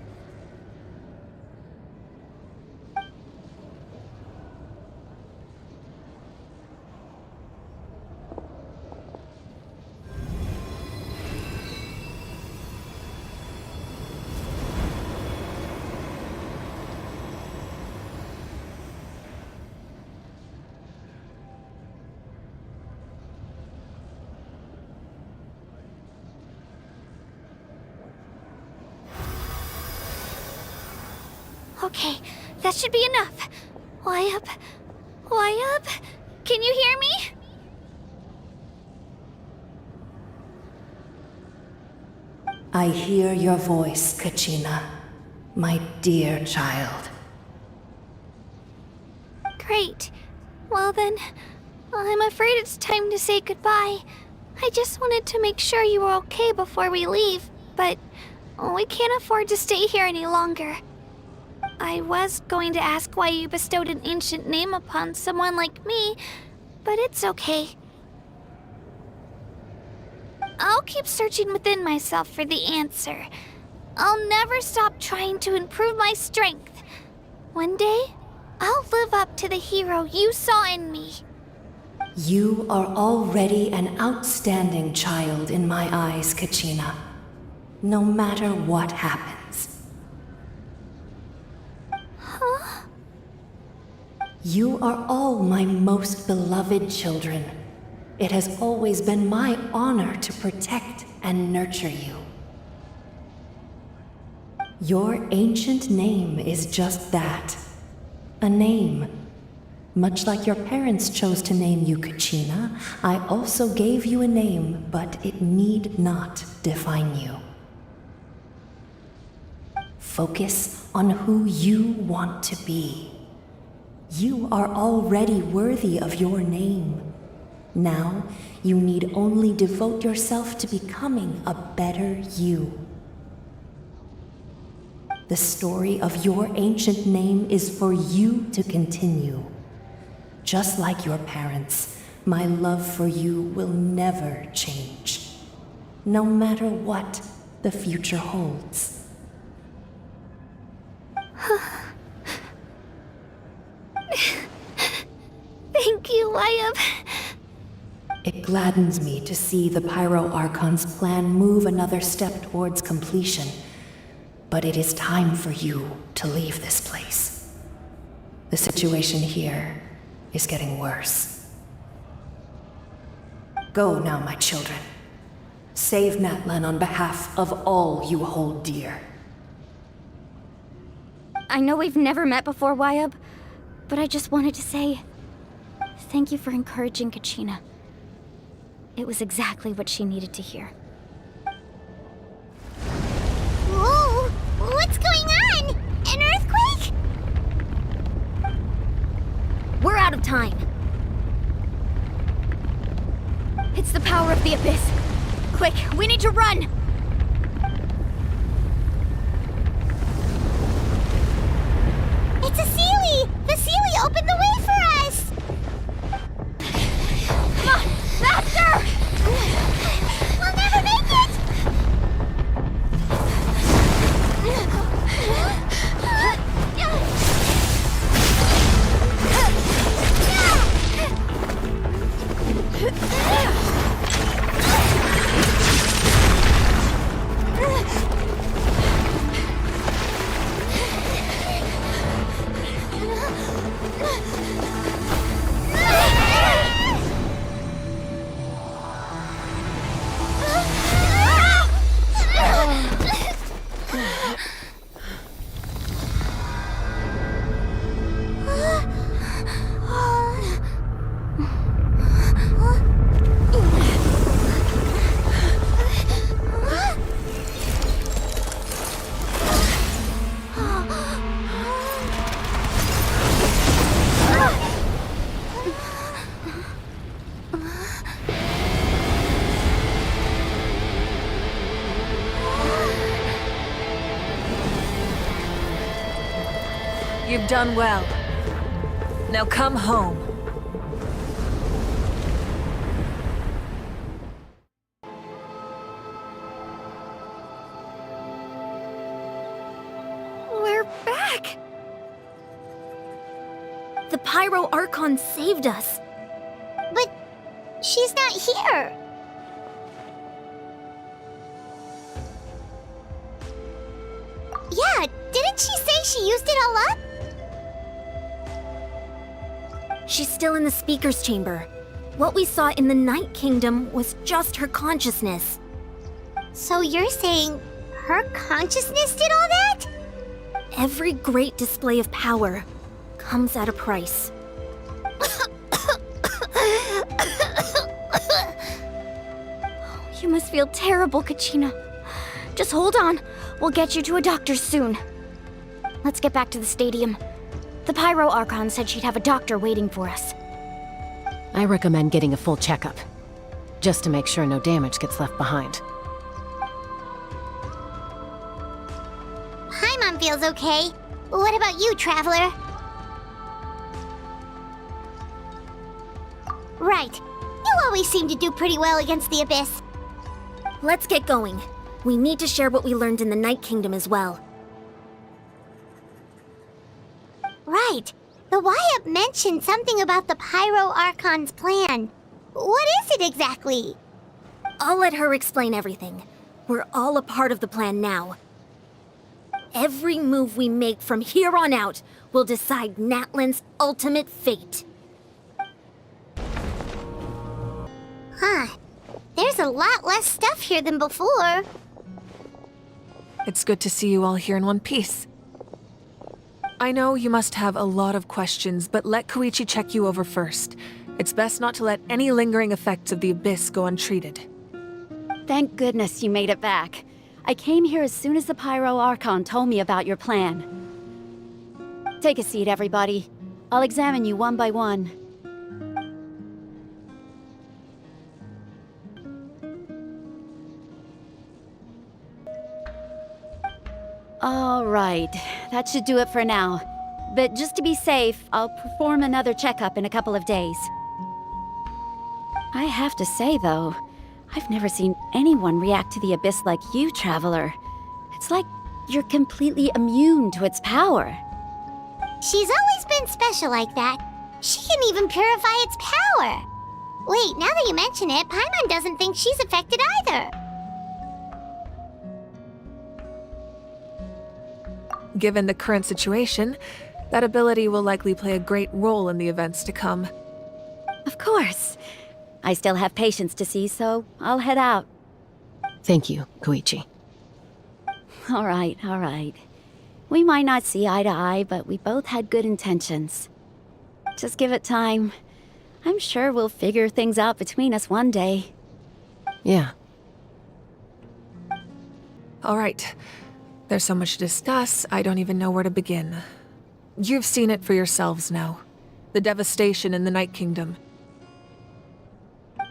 Okay, that should be enough. Wyatt? Can you hear me? I hear your voice, Kachina, my dear child. Great. Well then, I'm afraid it's time to say goodbye. I just wanted to make sure you were okay before we leave, but we can't afford to stay here any longer. I was going to ask why you bestowed an ancient name upon someone like me, but it's okay. I'll keep searching within myself for the answer. I'll never stop trying to improve my strength. One day, I'll live up to the hero you saw in me. You are already an outstanding child in my eyes, Kachina. No matter what happens. Huh? You are all my most beloved children. It has always been my honor to protect and nurture you. Your ancient name is just that. A name. Much like your parents chose to name you Kachina, I also gave you a name, but it need not define you. Focus on who you want to be. You are already worthy of your name. Now, you need only devote yourself to becoming a better you. The story of your ancient name is for you to continue. Just like your parents, my love for you will never change. No matter what the future holds. Thank you, Wyatt. It gladdens me to see the Pyro Archon's plan move another step towards completion. But it is time for you to leave this place. The situation here is getting worse. Go now, my children. Save Natlan on behalf of all you hold dear. I know we've never met before, Wyatt, but I just wanted to say thank you for encouraging Kachina. It was exactly what she needed to hear. Whoa! What's going on? An earthquake? We're out of time. It's the power of the Abyss. Quick, we need to run! It's a Sealy! The Sealy opened the way for us! Come on! Faster! We'll never make it! You've done well. Now come home. We're back! The Pyro Archon saved us. But she's not here. Yeah, didn't she say she used it all up? She's still in the speaker's chamber. What we saw in the Night Kingdom was just her consciousness. So you're saying her consciousness did all that? Every great display of power comes at a price. You must feel terrible, Kachina. Just hold on. We'll get you to a doctor soon. Let's get back to the stadium. The Pyro Archon said she'd have a doctor waiting for us. I recommend getting a full checkup, just to make sure no damage gets left behind. Paimon feels okay. What about you, Traveler? Right. You always seem to do pretty well against the Abyss. Let's get going. We need to share what we learned in the Night Kingdom as well. Right. The YUP mentioned something about the Pyro Archon's plan. What is it exactly? I'll let her explain everything. We're all a part of the plan now. Every move we make from here on out will decide Natlan's ultimate fate. Huh. There's a lot less stuff here than before. It's good to see you all here in one piece. I know you must have a lot of questions, but let Koichi check you over first. It's best not to let any lingering effects of the Abyss go untreated. Thank goodness you made it back. I came here as soon as the Pyro Archon told me about your plan. Take a seat, everybody. I'll examine you one by one. All right, that should do it for now. But just to be safe, I'll perform another checkup in a couple of days. I have to say, though, I've never seen anyone react to the Abyss like you, Traveler. It's like you're completely immune to its power. She's always been special like that. She can even purify its power. Wait, now that you mention it, Paimon doesn't think she's affected either. Given the current situation, that ability will likely play a great role in the events to come. Of course. I still have patients to see, so I'll head out. Thank you, Koichi. All right. We might not see eye to eye, but we both had good intentions. Just give it time. I'm sure we'll figure things out between us one day. Yeah. All right. There's so much to discuss, I don't even know where to begin. You've seen it for yourselves now. The devastation in the Night Kingdom.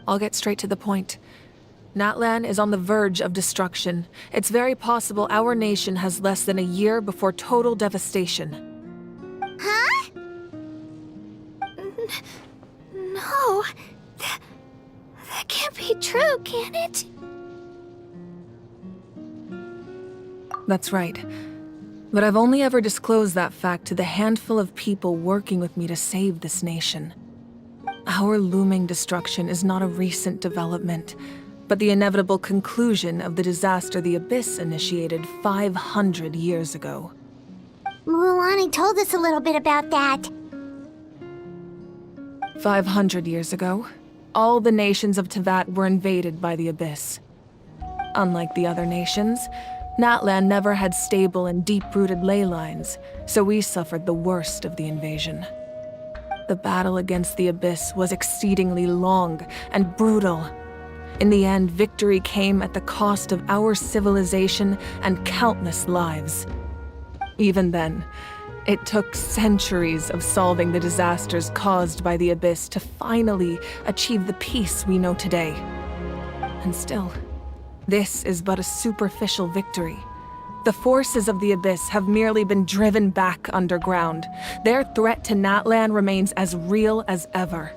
I'll get straight to the point. Natlan is on the verge of destruction. It's very possible our nation has less than a year before total devastation. can it? That's right. But I've only ever disclosed that fact to the handful of people working with me to save this nation. Our looming destruction is not a recent development, but the inevitable conclusion of the disaster the Abyss initiated 500 years ago. Mualani told us a little bit about that. 500 years ago, all the nations of Teyvat were invaded by the Abyss. Unlike the other nations, Natlan never had stable and deep-rooted ley lines, so we suffered the worst of the invasion. The battle against the Abyss was exceedingly long and brutal. In the end, victory came at the cost of our civilization and countless lives. Even then, it took centuries of solving the disasters caused by the Abyss to finally achieve the peace we know today. And still, this is but a superficial victory. The forces of the Abyss have merely been driven back underground. Their threat to Natlan remains as real as ever.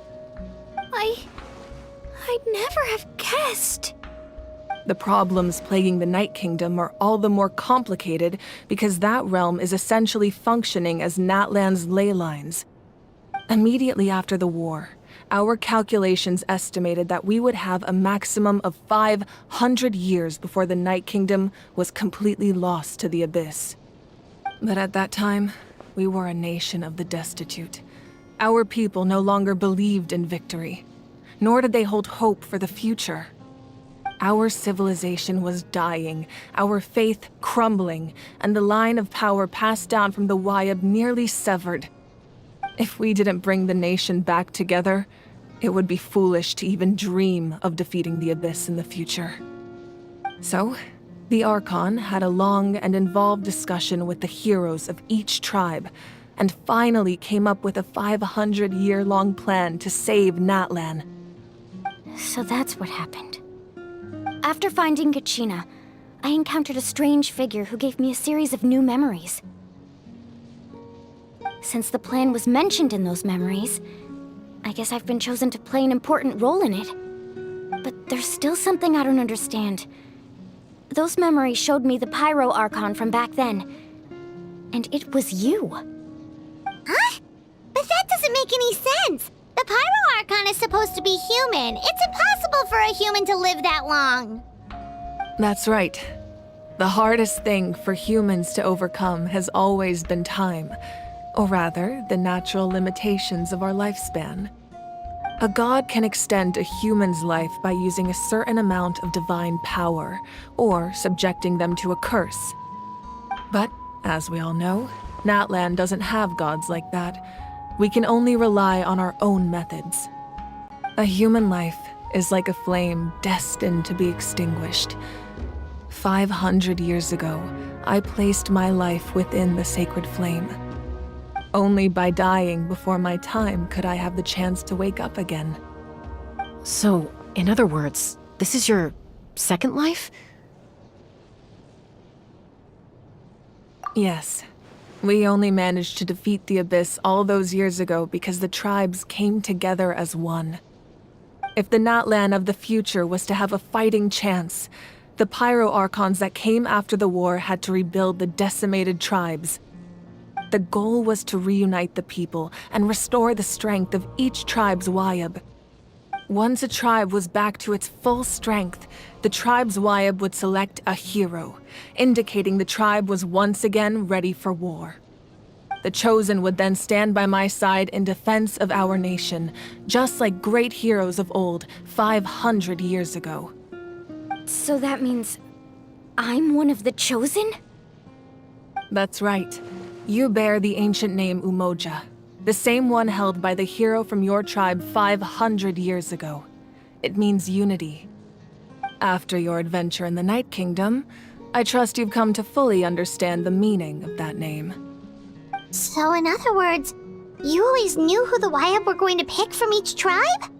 I'd never have guessed. The problems plaguing the Night Kingdom are all the more complicated because that realm is essentially functioning as Natlan's ley lines. Immediately after the war, our calculations estimated that we would have a maximum of 500 years before the Night Kingdom was completely lost to the Abyss. But at that time, we were a nation of the destitute. Our people no longer believed in victory, nor did they hold hope for the future. Our civilization was dying, our faith crumbling, and the line of power passed down from the Wayab nearly severed. If we didn't bring the nation back together, it would be foolish to even dream of defeating the Abyss in the future. So, the Archon had a long and involved discussion with the heroes of each tribe, and finally came up with a 500-year-long plan to save Natlan. So that's what happened. After finding Kachina, I encountered a strange figure who gave me a series of new memories. Since the plan was mentioned in those memories, I guess I've been chosen to play an important role in it. But there's still something I don't understand. Those memories showed me the Pyro Archon from back then. And it was you. Huh? But that doesn't make any sense! The Pyro Archon is supposed to be human. It's impossible for a human to live that long. That's right. The hardest thing for humans to overcome has always been time. Or rather, the natural limitations of our lifespan. A god can extend a human's life by using a certain amount of divine power, or subjecting them to a curse. But, as we all know, Natlan doesn't have gods like that. We can only rely on our own methods. A human life is like a flame destined to be extinguished. 500 years ago, I placed my life within the sacred flame. Only by dying before my time could I have the chance to wake up again. So, in other words, this is your second life? Yes. We only managed to defeat the Abyss all those years ago because the tribes came together as one. If the Natlan of the future was to have a fighting chance, the Pyro Archons that came after the war had to rebuild the decimated tribes. The goal was to reunite the people and restore the strength of each tribe's Wayab. Once a tribe was back to its full strength, the tribe's Wayab would select a hero, indicating the tribe was once again ready for war. The Chosen would then stand by my side in defense of our nation, just like great heroes of old 500 years ago. So that means I'm one of the Chosen? That's right. You bear the ancient name Umoja, the same one held by the hero from your tribe 500 years ago. It means unity. After your adventure in the Night Kingdom, I trust you've come to fully understand the meaning of that name. So in other words, you always knew who the Wayab were going to pick from each tribe?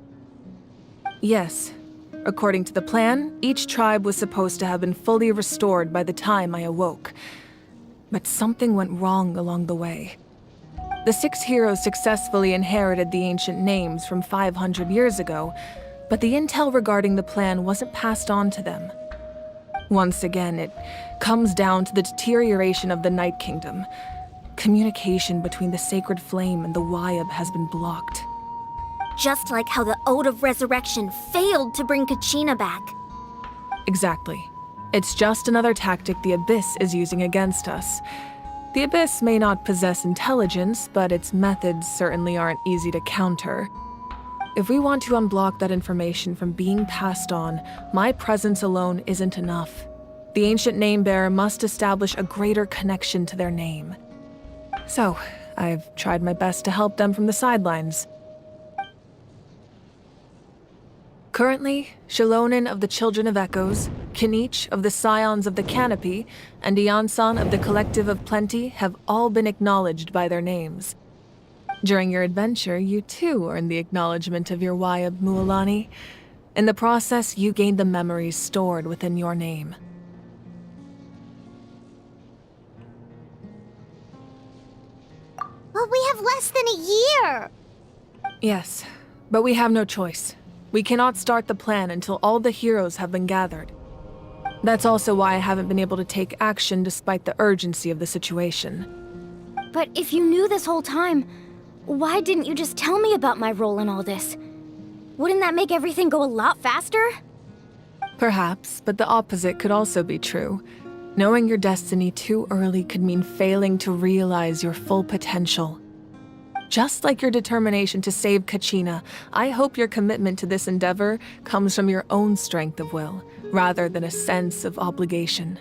Yes. According to the plan, each tribe was supposed to have been fully restored by the time I awoke. But something went wrong along the way. The 6 heroes successfully inherited the ancient names from 500 years ago, but the intel regarding the plan wasn't passed on to them. Once again, it comes down to the deterioration of the Night Kingdom. Communication between the Sacred Flame and the Wyab has been blocked. Just like how the Ode of Resurrection failed to bring Kachina back. Exactly. It's just another tactic the Abyss is using against us. The Abyss may not possess intelligence, but its methods certainly aren't easy to counter. If we want to unblock that information from being passed on, my presence alone isn't enough. The ancient name-bearer must establish a greater connection to their name. So, I've tried my best to help them from the sidelines. Currently, Shilonen of the Children of Echoes, Kinich of the Scions of the Canopy, and Iansan of the Collective of Plenty have all been acknowledged by their names. During your adventure, you too earned the acknowledgement of your Wyab, Mualani. In the process, you gained the memories stored within your name. But we have less than a year! Yes, but we have no choice. We cannot start the plan until all the heroes have been gathered. That's also why I haven't been able to take action despite the urgency of the situation. But if you knew this whole time, why didn't you just tell me about my role in all this? Wouldn't that make everything go a lot faster? Perhaps, but the opposite could also be true. Knowing your destiny too early could mean failing to realize your full potential. Just like your determination to save Kachina, I hope your commitment to this endeavor comes from your own strength of will, rather than a sense of obligation.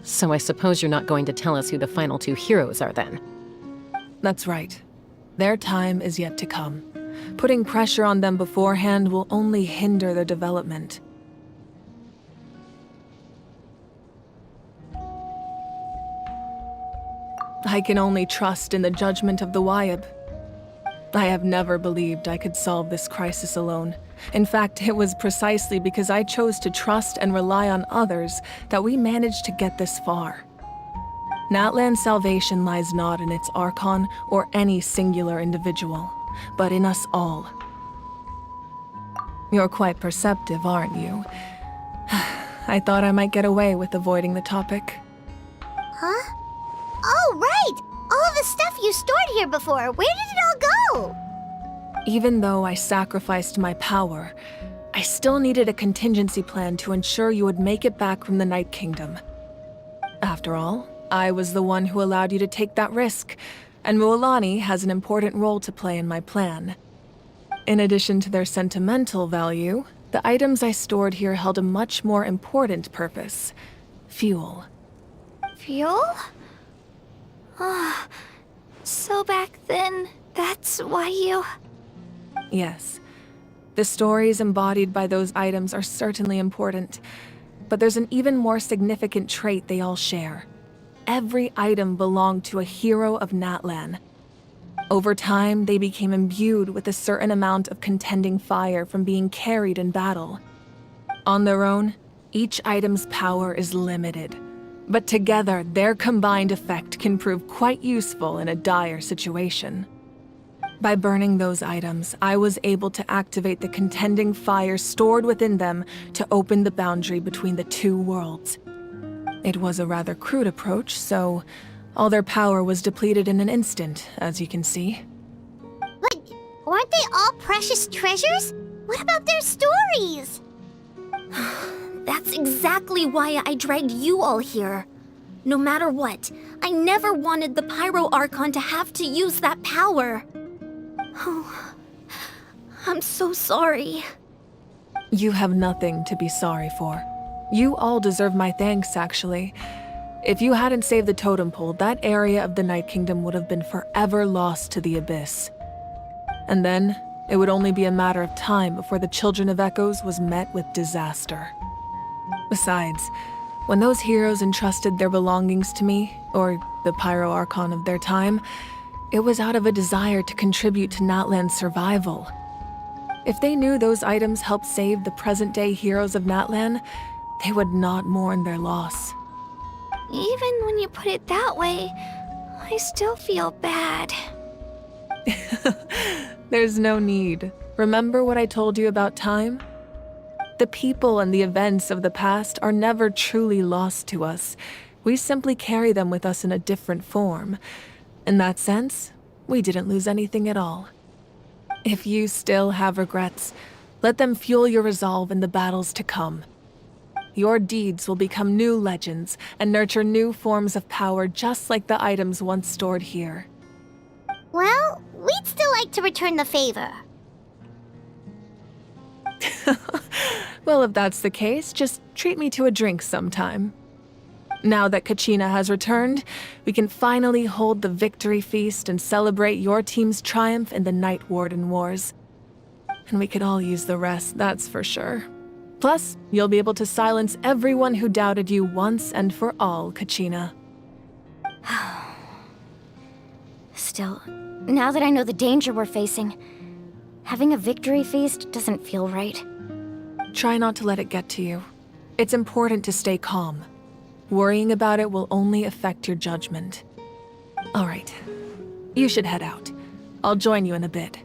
So I suppose you're not going to tell us who the final two heroes are then? That's right. Their time is yet to come. Putting pressure on them beforehand will only hinder their development. I can only trust in the judgment of the Wyab. I have never believed I could solve this crisis alone. In fact, it was precisely because I chose to trust and rely on others that we managed to get this far. Natlan's salvation lies not in its Archon or any singular individual, but in us all. You're quite perceptive, aren't you? I thought I might get away with avoiding the topic. Huh? Oh, right! All of the stuff you stored here before, where did it all go? Even though I sacrificed my power, I still needed a contingency plan to ensure you would make it back from the Night Kingdom. After all, I was the one who allowed you to take that risk, and Mualani has an important role to play in my plan. In addition to their sentimental value, the items I stored here held a much more important purpose: fuel. Fuel? Ah, so back then, that's why you... Yes. The stories embodied by those items are certainly important, but there's an even more significant trait they all share. Every item belonged to a hero of Natlan. Over time, they became imbued with a certain amount of contending fire from being carried in battle. On their own, each item's power is limited, but together, their combined effect can prove quite useful in a dire situation. By burning those items, I was able to activate the contending fire stored within them to open the boundary between the two worlds. It was a rather crude approach, so all their power was depleted in an instant, as you can see. But weren't they all precious treasures? What about their stories? That's exactly why I dragged you all here. No matter what, I never wanted the Pyro Archon to have to use that power. Oh, I'm so sorry. You have nothing to be sorry for. You all deserve my thanks, actually. If you hadn't saved the totem pole, that area of the Night Kingdom would have been forever lost to the Abyss. And then, it would only be a matter of time before the Children of Echoes was met with disaster. Besides, when those heroes entrusted their belongings to me, or the Pyro Archon of their time, it was out of a desire to contribute to Natlan's survival. If they knew those items helped save the present-day heroes of Natlan, they would not mourn their loss. Even when you put it that way, I still feel bad. There's no need. remember what I told you about time? The people and the events of the past are never truly lost to us. We simply carry them with us in a different form. In that sense, we didn't lose anything at all. If you still have regrets, let them fuel your resolve in the battles to come. Your deeds will become new legends and nurture new forms of power just like the items once stored here. Well, we'd still like to return the favor. Well, if that's the case, just treat me to a drink sometime. Now that Kachina has returned, we can finally hold the victory feast and celebrate your team's triumph in the Night Warden Wars. And we could all use the rest, that's for sure. Plus, you'll be able to silence everyone who doubted you once and for all, Kachina. Still, now that I know the danger we're facing, having a victory feast doesn't feel right. Try not to let it get to you. It's important to stay calm. Worrying about it will only affect your judgment. All right, you should head out. I'll join you in a bit.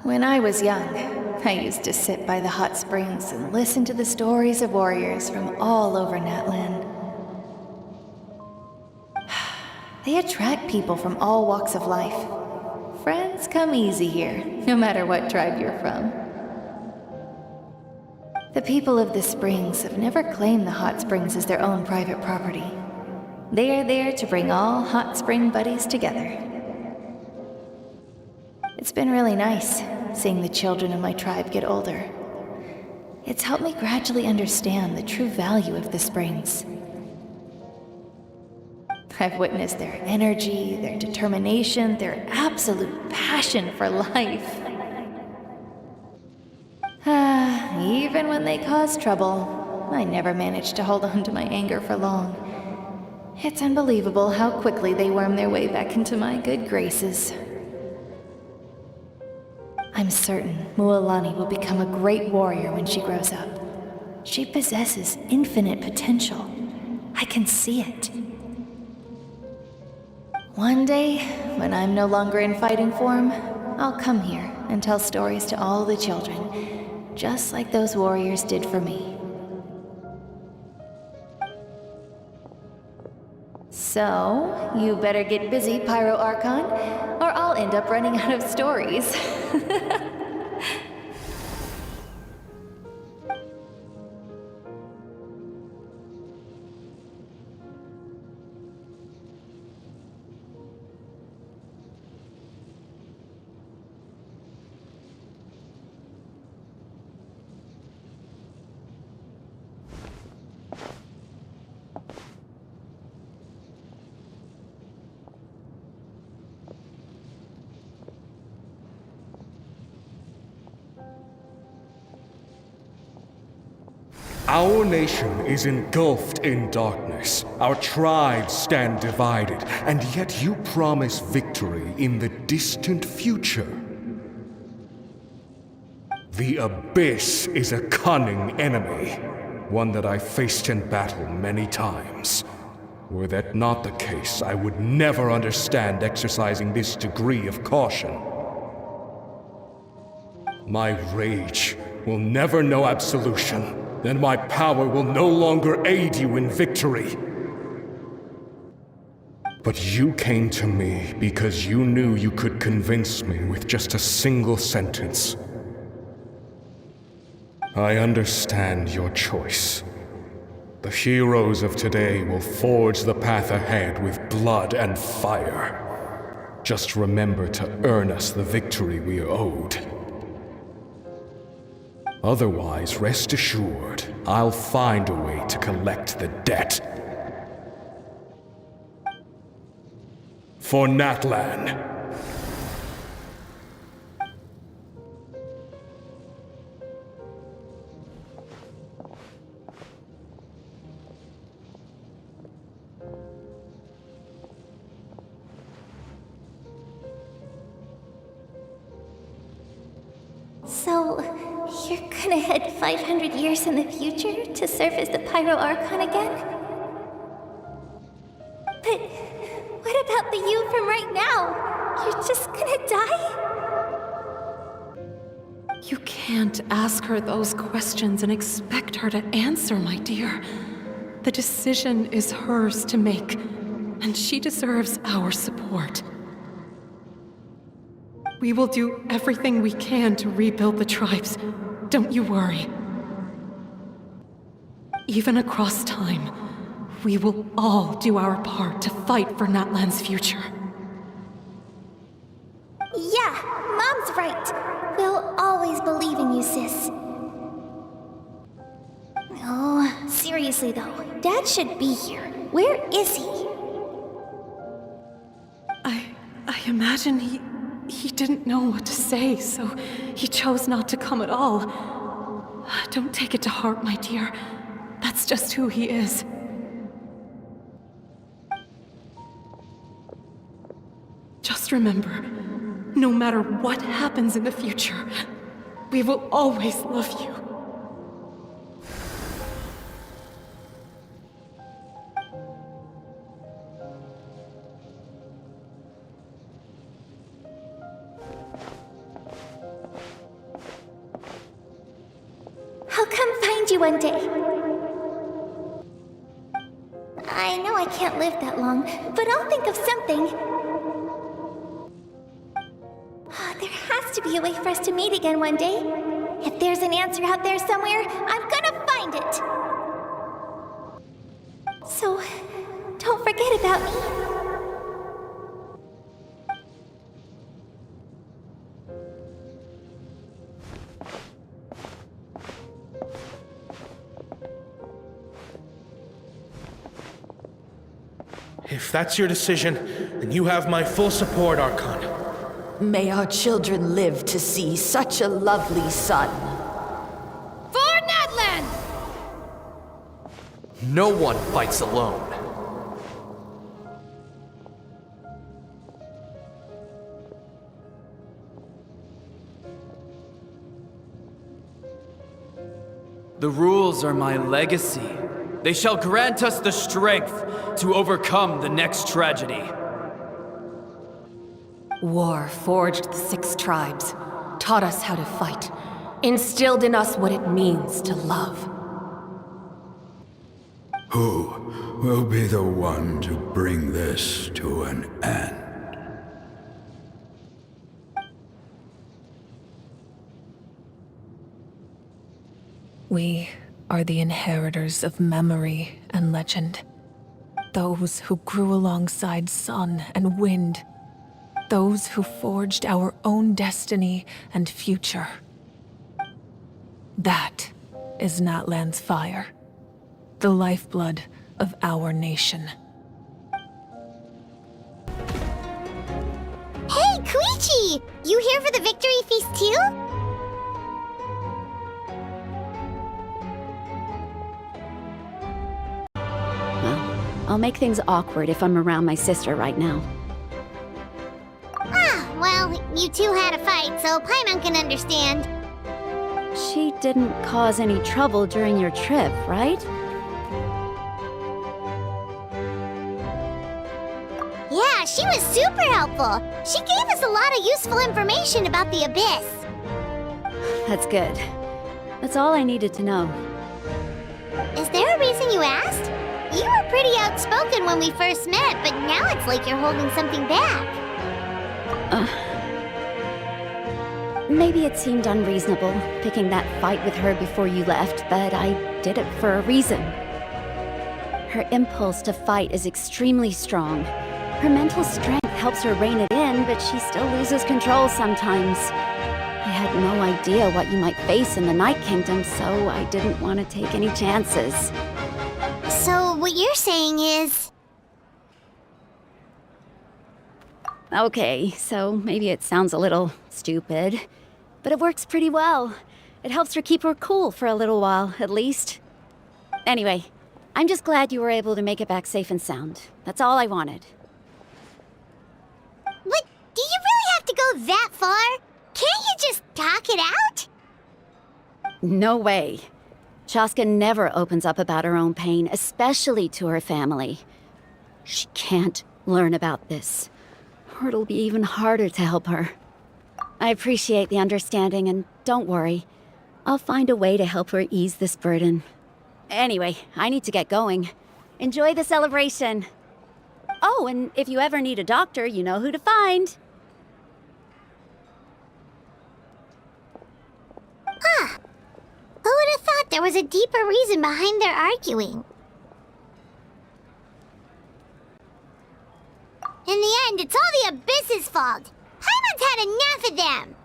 When I was young, I used to sit by the hot springs and listen to the stories of warriors from all over Natlan. They attract people from all walks of life. Friends come easy here, no matter what tribe you're from. The people of the springs have never claimed the hot springs as their own private property. They are there to bring all hot spring buddies together. It's been really nice, seeing the children of my tribe get older. It's helped me gradually understand the true value of the springs. I've witnessed their energy, their determination, their absolute passion for life. Even when they cause trouble, I never managed to hold on to my anger for long. It's unbelievable how quickly they worm their way back into my good graces. I'm certain Mualani will become a great warrior when she grows up. She possesses infinite potential. I can see it. One day, when I'm no longer in fighting form, I'll come here and tell stories to all the children, just like those warriors did for me. So, you better get busy, Pyro Archon, or I'll end up running out of stories. Our nation is engulfed in darkness. Our tribes stand divided, and yet you promise victory in the distant future. The Abyss is a cunning enemy, one that I faced in battle many times. Were that not the case, I would never understand exercising this degree of caution. My rage will never know absolution. Then my power will no longer aid you in victory. But you came to me because you knew you could convince me with just a single sentence. I understand your choice. The heroes of today will forge the path ahead with blood and fire. Just remember to earn us the victory we are owed. Otherwise, rest assured, I'll find a way to collect the debt. For Natlan. So, you're gonna head 500 years in the future to serve as the Pyro Archon again? But what about the you from right now? You're just gonna die? You can't ask her those questions and expect her to answer, my dear. The decision is hers to make, and she deserves our support. We will do everything we can to rebuild the tribes. Don't you worry. Even across time, we will all do our part to fight for Natlan's future. Yeah, Mom's right. We'll always believe in you, sis. Oh, seriously though, Dad should be here. Where is he? I imagine he didn't know what to say, so he chose not to come at all. Don't take it to heart, my dear. That's just who he is. Just remember, no matter what happens in the future, we will always love you. I'll come find you one day. I know I can't live that long, but I'll think of something. There has to be a way for us to meet again one day. If there's an answer out there somewhere, I'm gonna find it. So, don't forget about me. If that's your decision, then you have my full support, Archon. May our children live to see such a lovely son. For Natlan! No one fights alone. The rules are my legacy. They shall grant us the strength to overcome the next tragedy. War forged the 6 tribes, taught us how to fight, instilled in us what it means to love. Who will be the one to bring this to an end? We are the inheritors of memory and legend. Those who grew alongside sun and wind. Those who forged our own destiny and future. That is Natlan's fire. The lifeblood of our nation. Hey, Koichi! You here for the victory feast too? I'll make things awkward if I'm around my sister right now. Well, you two had a fight, so Paimon can understand. She didn't cause any trouble during your trip, right? Yeah, she was super helpful. She gave us a lot of useful information about the Abyss. That's good. That's all I needed to know. Is there a reason you asked? You were pretty outspoken when we first met, but now it's like you're holding something back. Maybe it seemed unreasonable, picking that fight with her before you left, but I did it for a reason. Her impulse to fight is extremely strong. Her mental strength helps her rein it in, but she still loses control sometimes. I had no idea what you might face in the Night Kingdom, so I didn't want to take any chances. So what you're saying is... Okay, so maybe it sounds a little stupid, but it works pretty well. It helps her keep her cool for a little while, at least. Anyway, I'm just glad you were able to make it back safe and sound. That's all I wanted. But do you really have to go that far? Can't you just talk it out? No way. Chaska never opens up about her own pain, especially to her family. She can't learn about this, or it'll be even harder to help her. I appreciate the understanding, and don't worry. I'll find a way to help her ease this burden. Anyway, I need to get going. Enjoy the celebration. Oh, and if you ever need a doctor, you know who to find. Huh. Who would have thought there was a deeper reason behind their arguing? In the end, it's all the Abyss's fault. Paimon's had enough of them.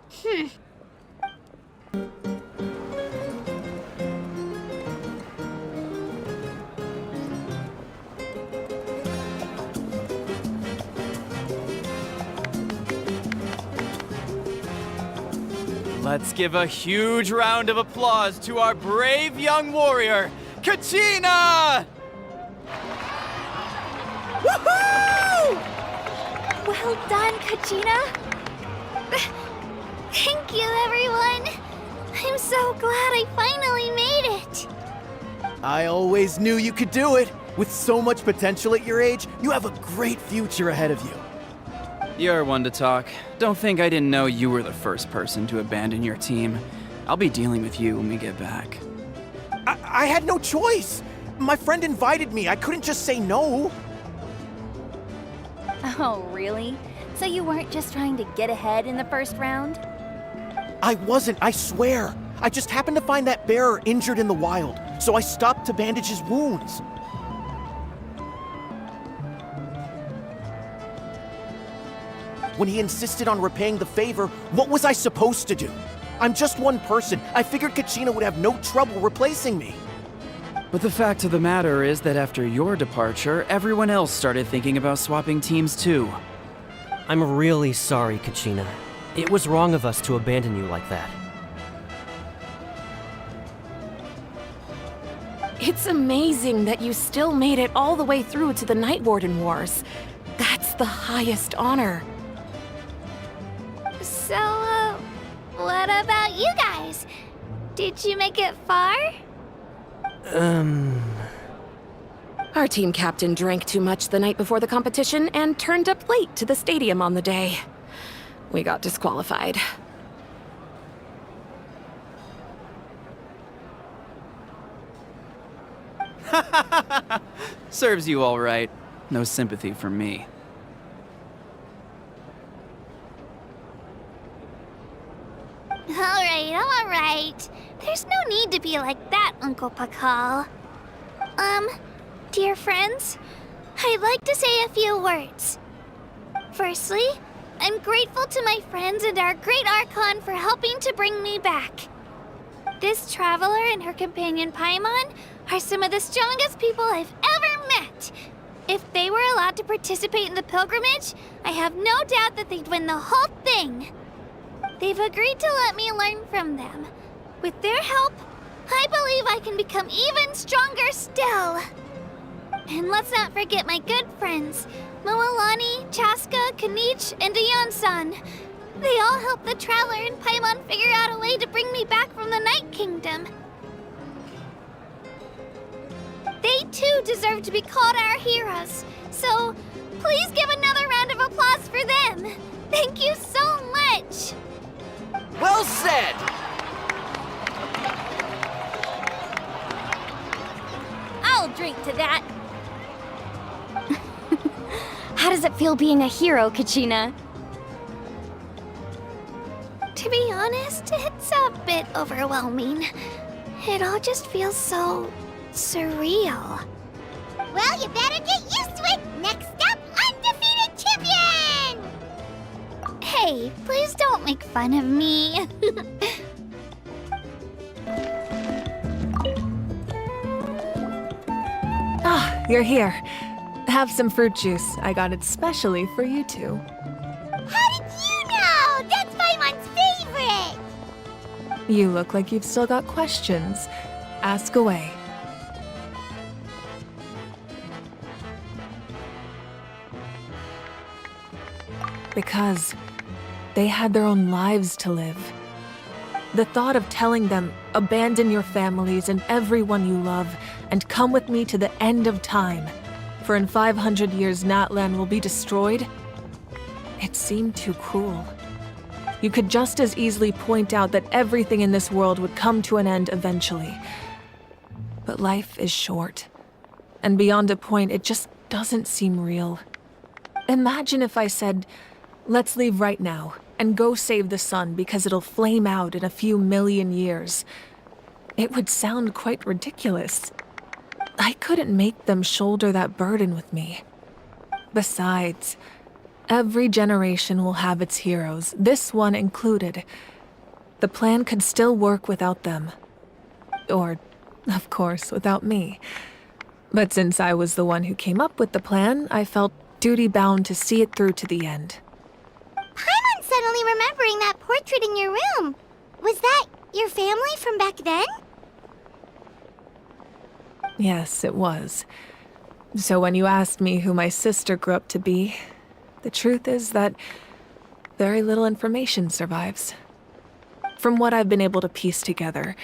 Let's give a huge round of applause to our brave young warrior, Kachina! Woohoo! Well done, Kachina. Thank you, everyone. I'm so glad I finally made it. I always knew you could do it. With so much potential at your age, you have a great future ahead of you. You're one to talk. Don't think I didn't know you were the first person to abandon your team. I'll be dealing with you when we get back. I had no choice. My friend invited me. I couldn't just say no. Oh, really? So you weren't just trying to get ahead in the first round? I wasn't, I swear. I just happened to find that bearer injured in the wild, so I stopped to bandage his wounds. When he insisted on repaying the favor, what was I supposed to do? I'm just one person. I figured Kachina would have no trouble replacing me. But the fact of the matter is that after your departure, everyone else started thinking about swapping teams too. I'm really sorry, Kachina. It was wrong of us to abandon you like that. It's amazing that you still made it all the way through to the Night Warden Wars. That's the highest honor. So, what about you guys? Did you make it far? Our team captain drank too much the night before the competition and turned up late to the stadium on the day. We got disqualified. Serves you all right. No sympathy for me. All right. There's no need to be like that, Uncle Pakal. Dear friends, I'd like to say a few words. Firstly, I'm grateful to my friends and our great Archon for helping to bring me back. This traveler and her companion Paimon are some of the strongest people I've ever met. If they were allowed to participate in the pilgrimage, I have no doubt that they'd win the whole thing. They've agreed to let me learn from them. With their help, I believe I can become even stronger still. And let's not forget my good friends, Mualani, Chaska, Kanich, and Ayan-san. They all helped the Traveler and Paimon figure out a way to bring me back from the Night Kingdom. They too deserve to be called our heroes, so please give another round of applause for them. Thank you so much! Well said! I'll drink to that. How does it feel being a hero, Kachina? To be honest, it's a bit overwhelming. It all just feels so surreal. Well, you better get used to it! Next up, undefeated champion! Hey, Hey, please don't make fun of me. Ah, you're here. Have some fruit juice. I got it specially for you two. How did you know? That's Paimon's favorite! You look like you've still got questions. Ask away. Because they had their own lives to live. The thought of telling them, abandon your families and everyone you love, and come with me to the end of time, for in 500 years Natlan will be destroyed, it seemed too cruel. You could just as easily point out that everything in this world would come to an end eventually. But life is short, and beyond a point, it just doesn't seem real. Imagine if I said, let's leave right now, and go save the sun because it'll flame out in a few million years. It would sound quite ridiculous. I couldn't make them shoulder that burden with me. Besides, every generation will have its heroes, this one included. The plan could still work without them. Or, of course, without me. But since I was the one who came up with the plan, I felt duty-bound to see it through to the end. Paimon's suddenly remembering that portrait in your room. Was that your family from back then? Yes, it was. So when you asked me who my sister grew up to be, the truth is that very little information survives. From what I've been able to piece together,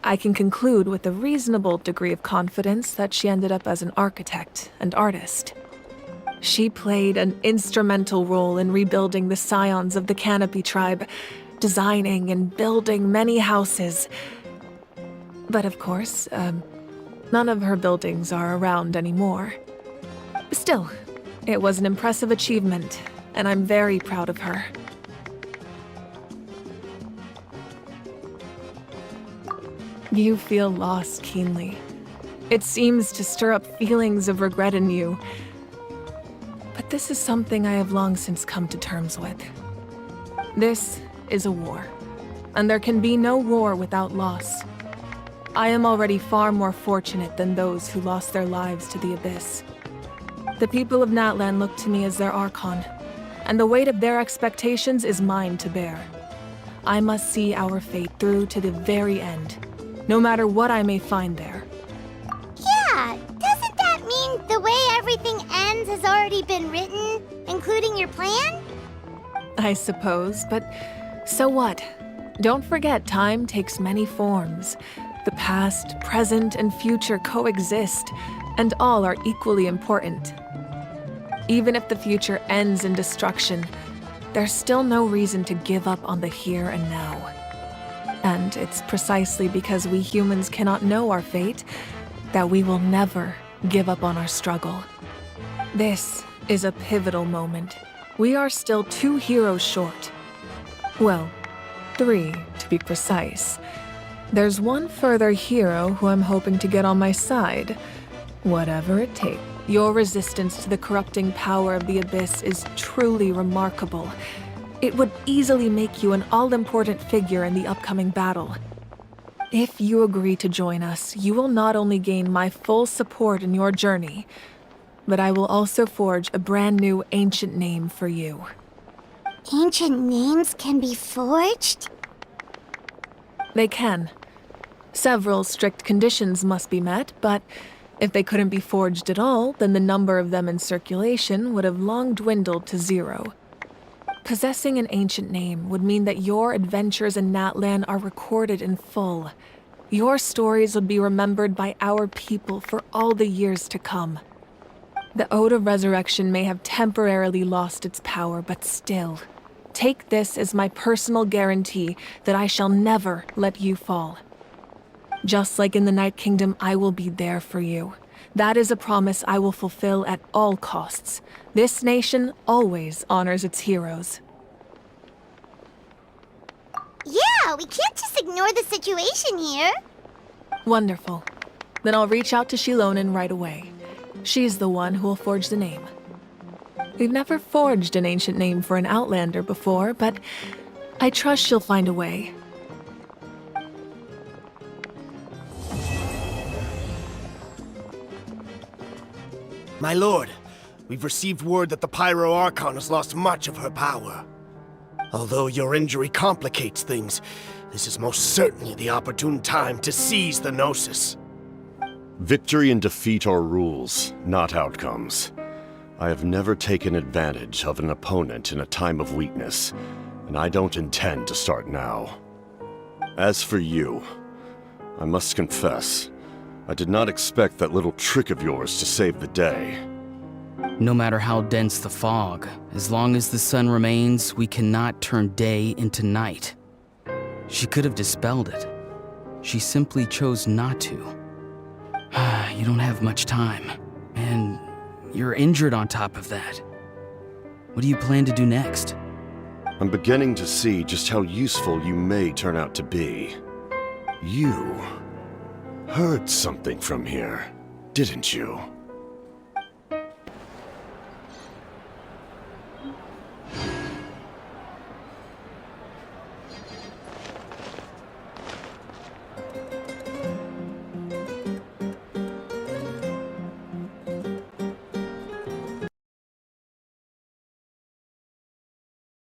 I can conclude with a reasonable degree of confidence that she ended up as an architect and artist. She played an instrumental role in rebuilding the scions of the Canopy tribe, designing and building many houses. But of course, none of her buildings are around anymore. Still, it was an impressive achievement, and I'm very proud of her. You feel lost keenly. It seems to stir up feelings of regret in you. But this is something I have long since come to terms with. This is a war, and there can be no war without loss. I am already far more fortunate than those who lost their lives to the Abyss. The people of Natlan look to me as their Archon, and the weight of their expectations is mine to bear. I must see our fate through to the very end, no matter what I may find there. Yeah, doesn't that mean the way everything ends has already been written, including your plan? I suppose, but so what? Don't forget, time takes many forms. The past, present, and future coexist, and all are equally important. Even if the future ends in destruction, there's still no reason to give up on the here and now. And it's precisely because we humans cannot know our fate that we will never give up on our struggle. This is a pivotal moment. We are still 2 heroes short. Well, 3 to be precise. There's one further hero who I'm hoping to get on my side. Whatever it takes. Your resistance to the corrupting power of the Abyss is truly remarkable. It would easily make you an all-important figure in the upcoming battle. If you agree to join us, you will not only gain my full support in your journey, but I will also forge a brand new ancient name for you. Ancient names can be forged? They can. Several strict conditions must be met, but if they couldn't be forged at all, then the number of them in circulation would have long dwindled to 0. Possessing an ancient name would mean that your adventures in Natlan are recorded in full. Your stories would be remembered by our people for all the years to come. The Ode of Resurrection may have temporarily lost its power, but still, take this as my personal guarantee that I shall never let you fall. Just like in the Night Kingdom, I will be there for you. That is a promise I will fulfill at all costs. This nation always honors its heroes. Yeah, we can't just ignore the situation here. Wonderful. Then I'll reach out to Shilonen right away. She's the one who will forge the name. We've never forged an ancient name for an Outlander before, but I trust she'll find a way. My lord, we've received word that the Pyro Archon has lost much of her power. Although your injury complicates things, this is most certainly the opportune time to seize the Gnosis. Victory and defeat are rules, not outcomes. I have never taken advantage of an opponent in a time of weakness, and I don't intend to start now. As for you, I must confess, I did not expect that little trick of yours to save the day. No matter how dense the fog, as long as the sun remains, we cannot turn day into night. She could have dispelled it. She simply chose not to. You don't have much time, and you're injured on top of that. What do you plan to do next? I'm beginning to see just how useful you may turn out to be. You heard something from here, didn't you?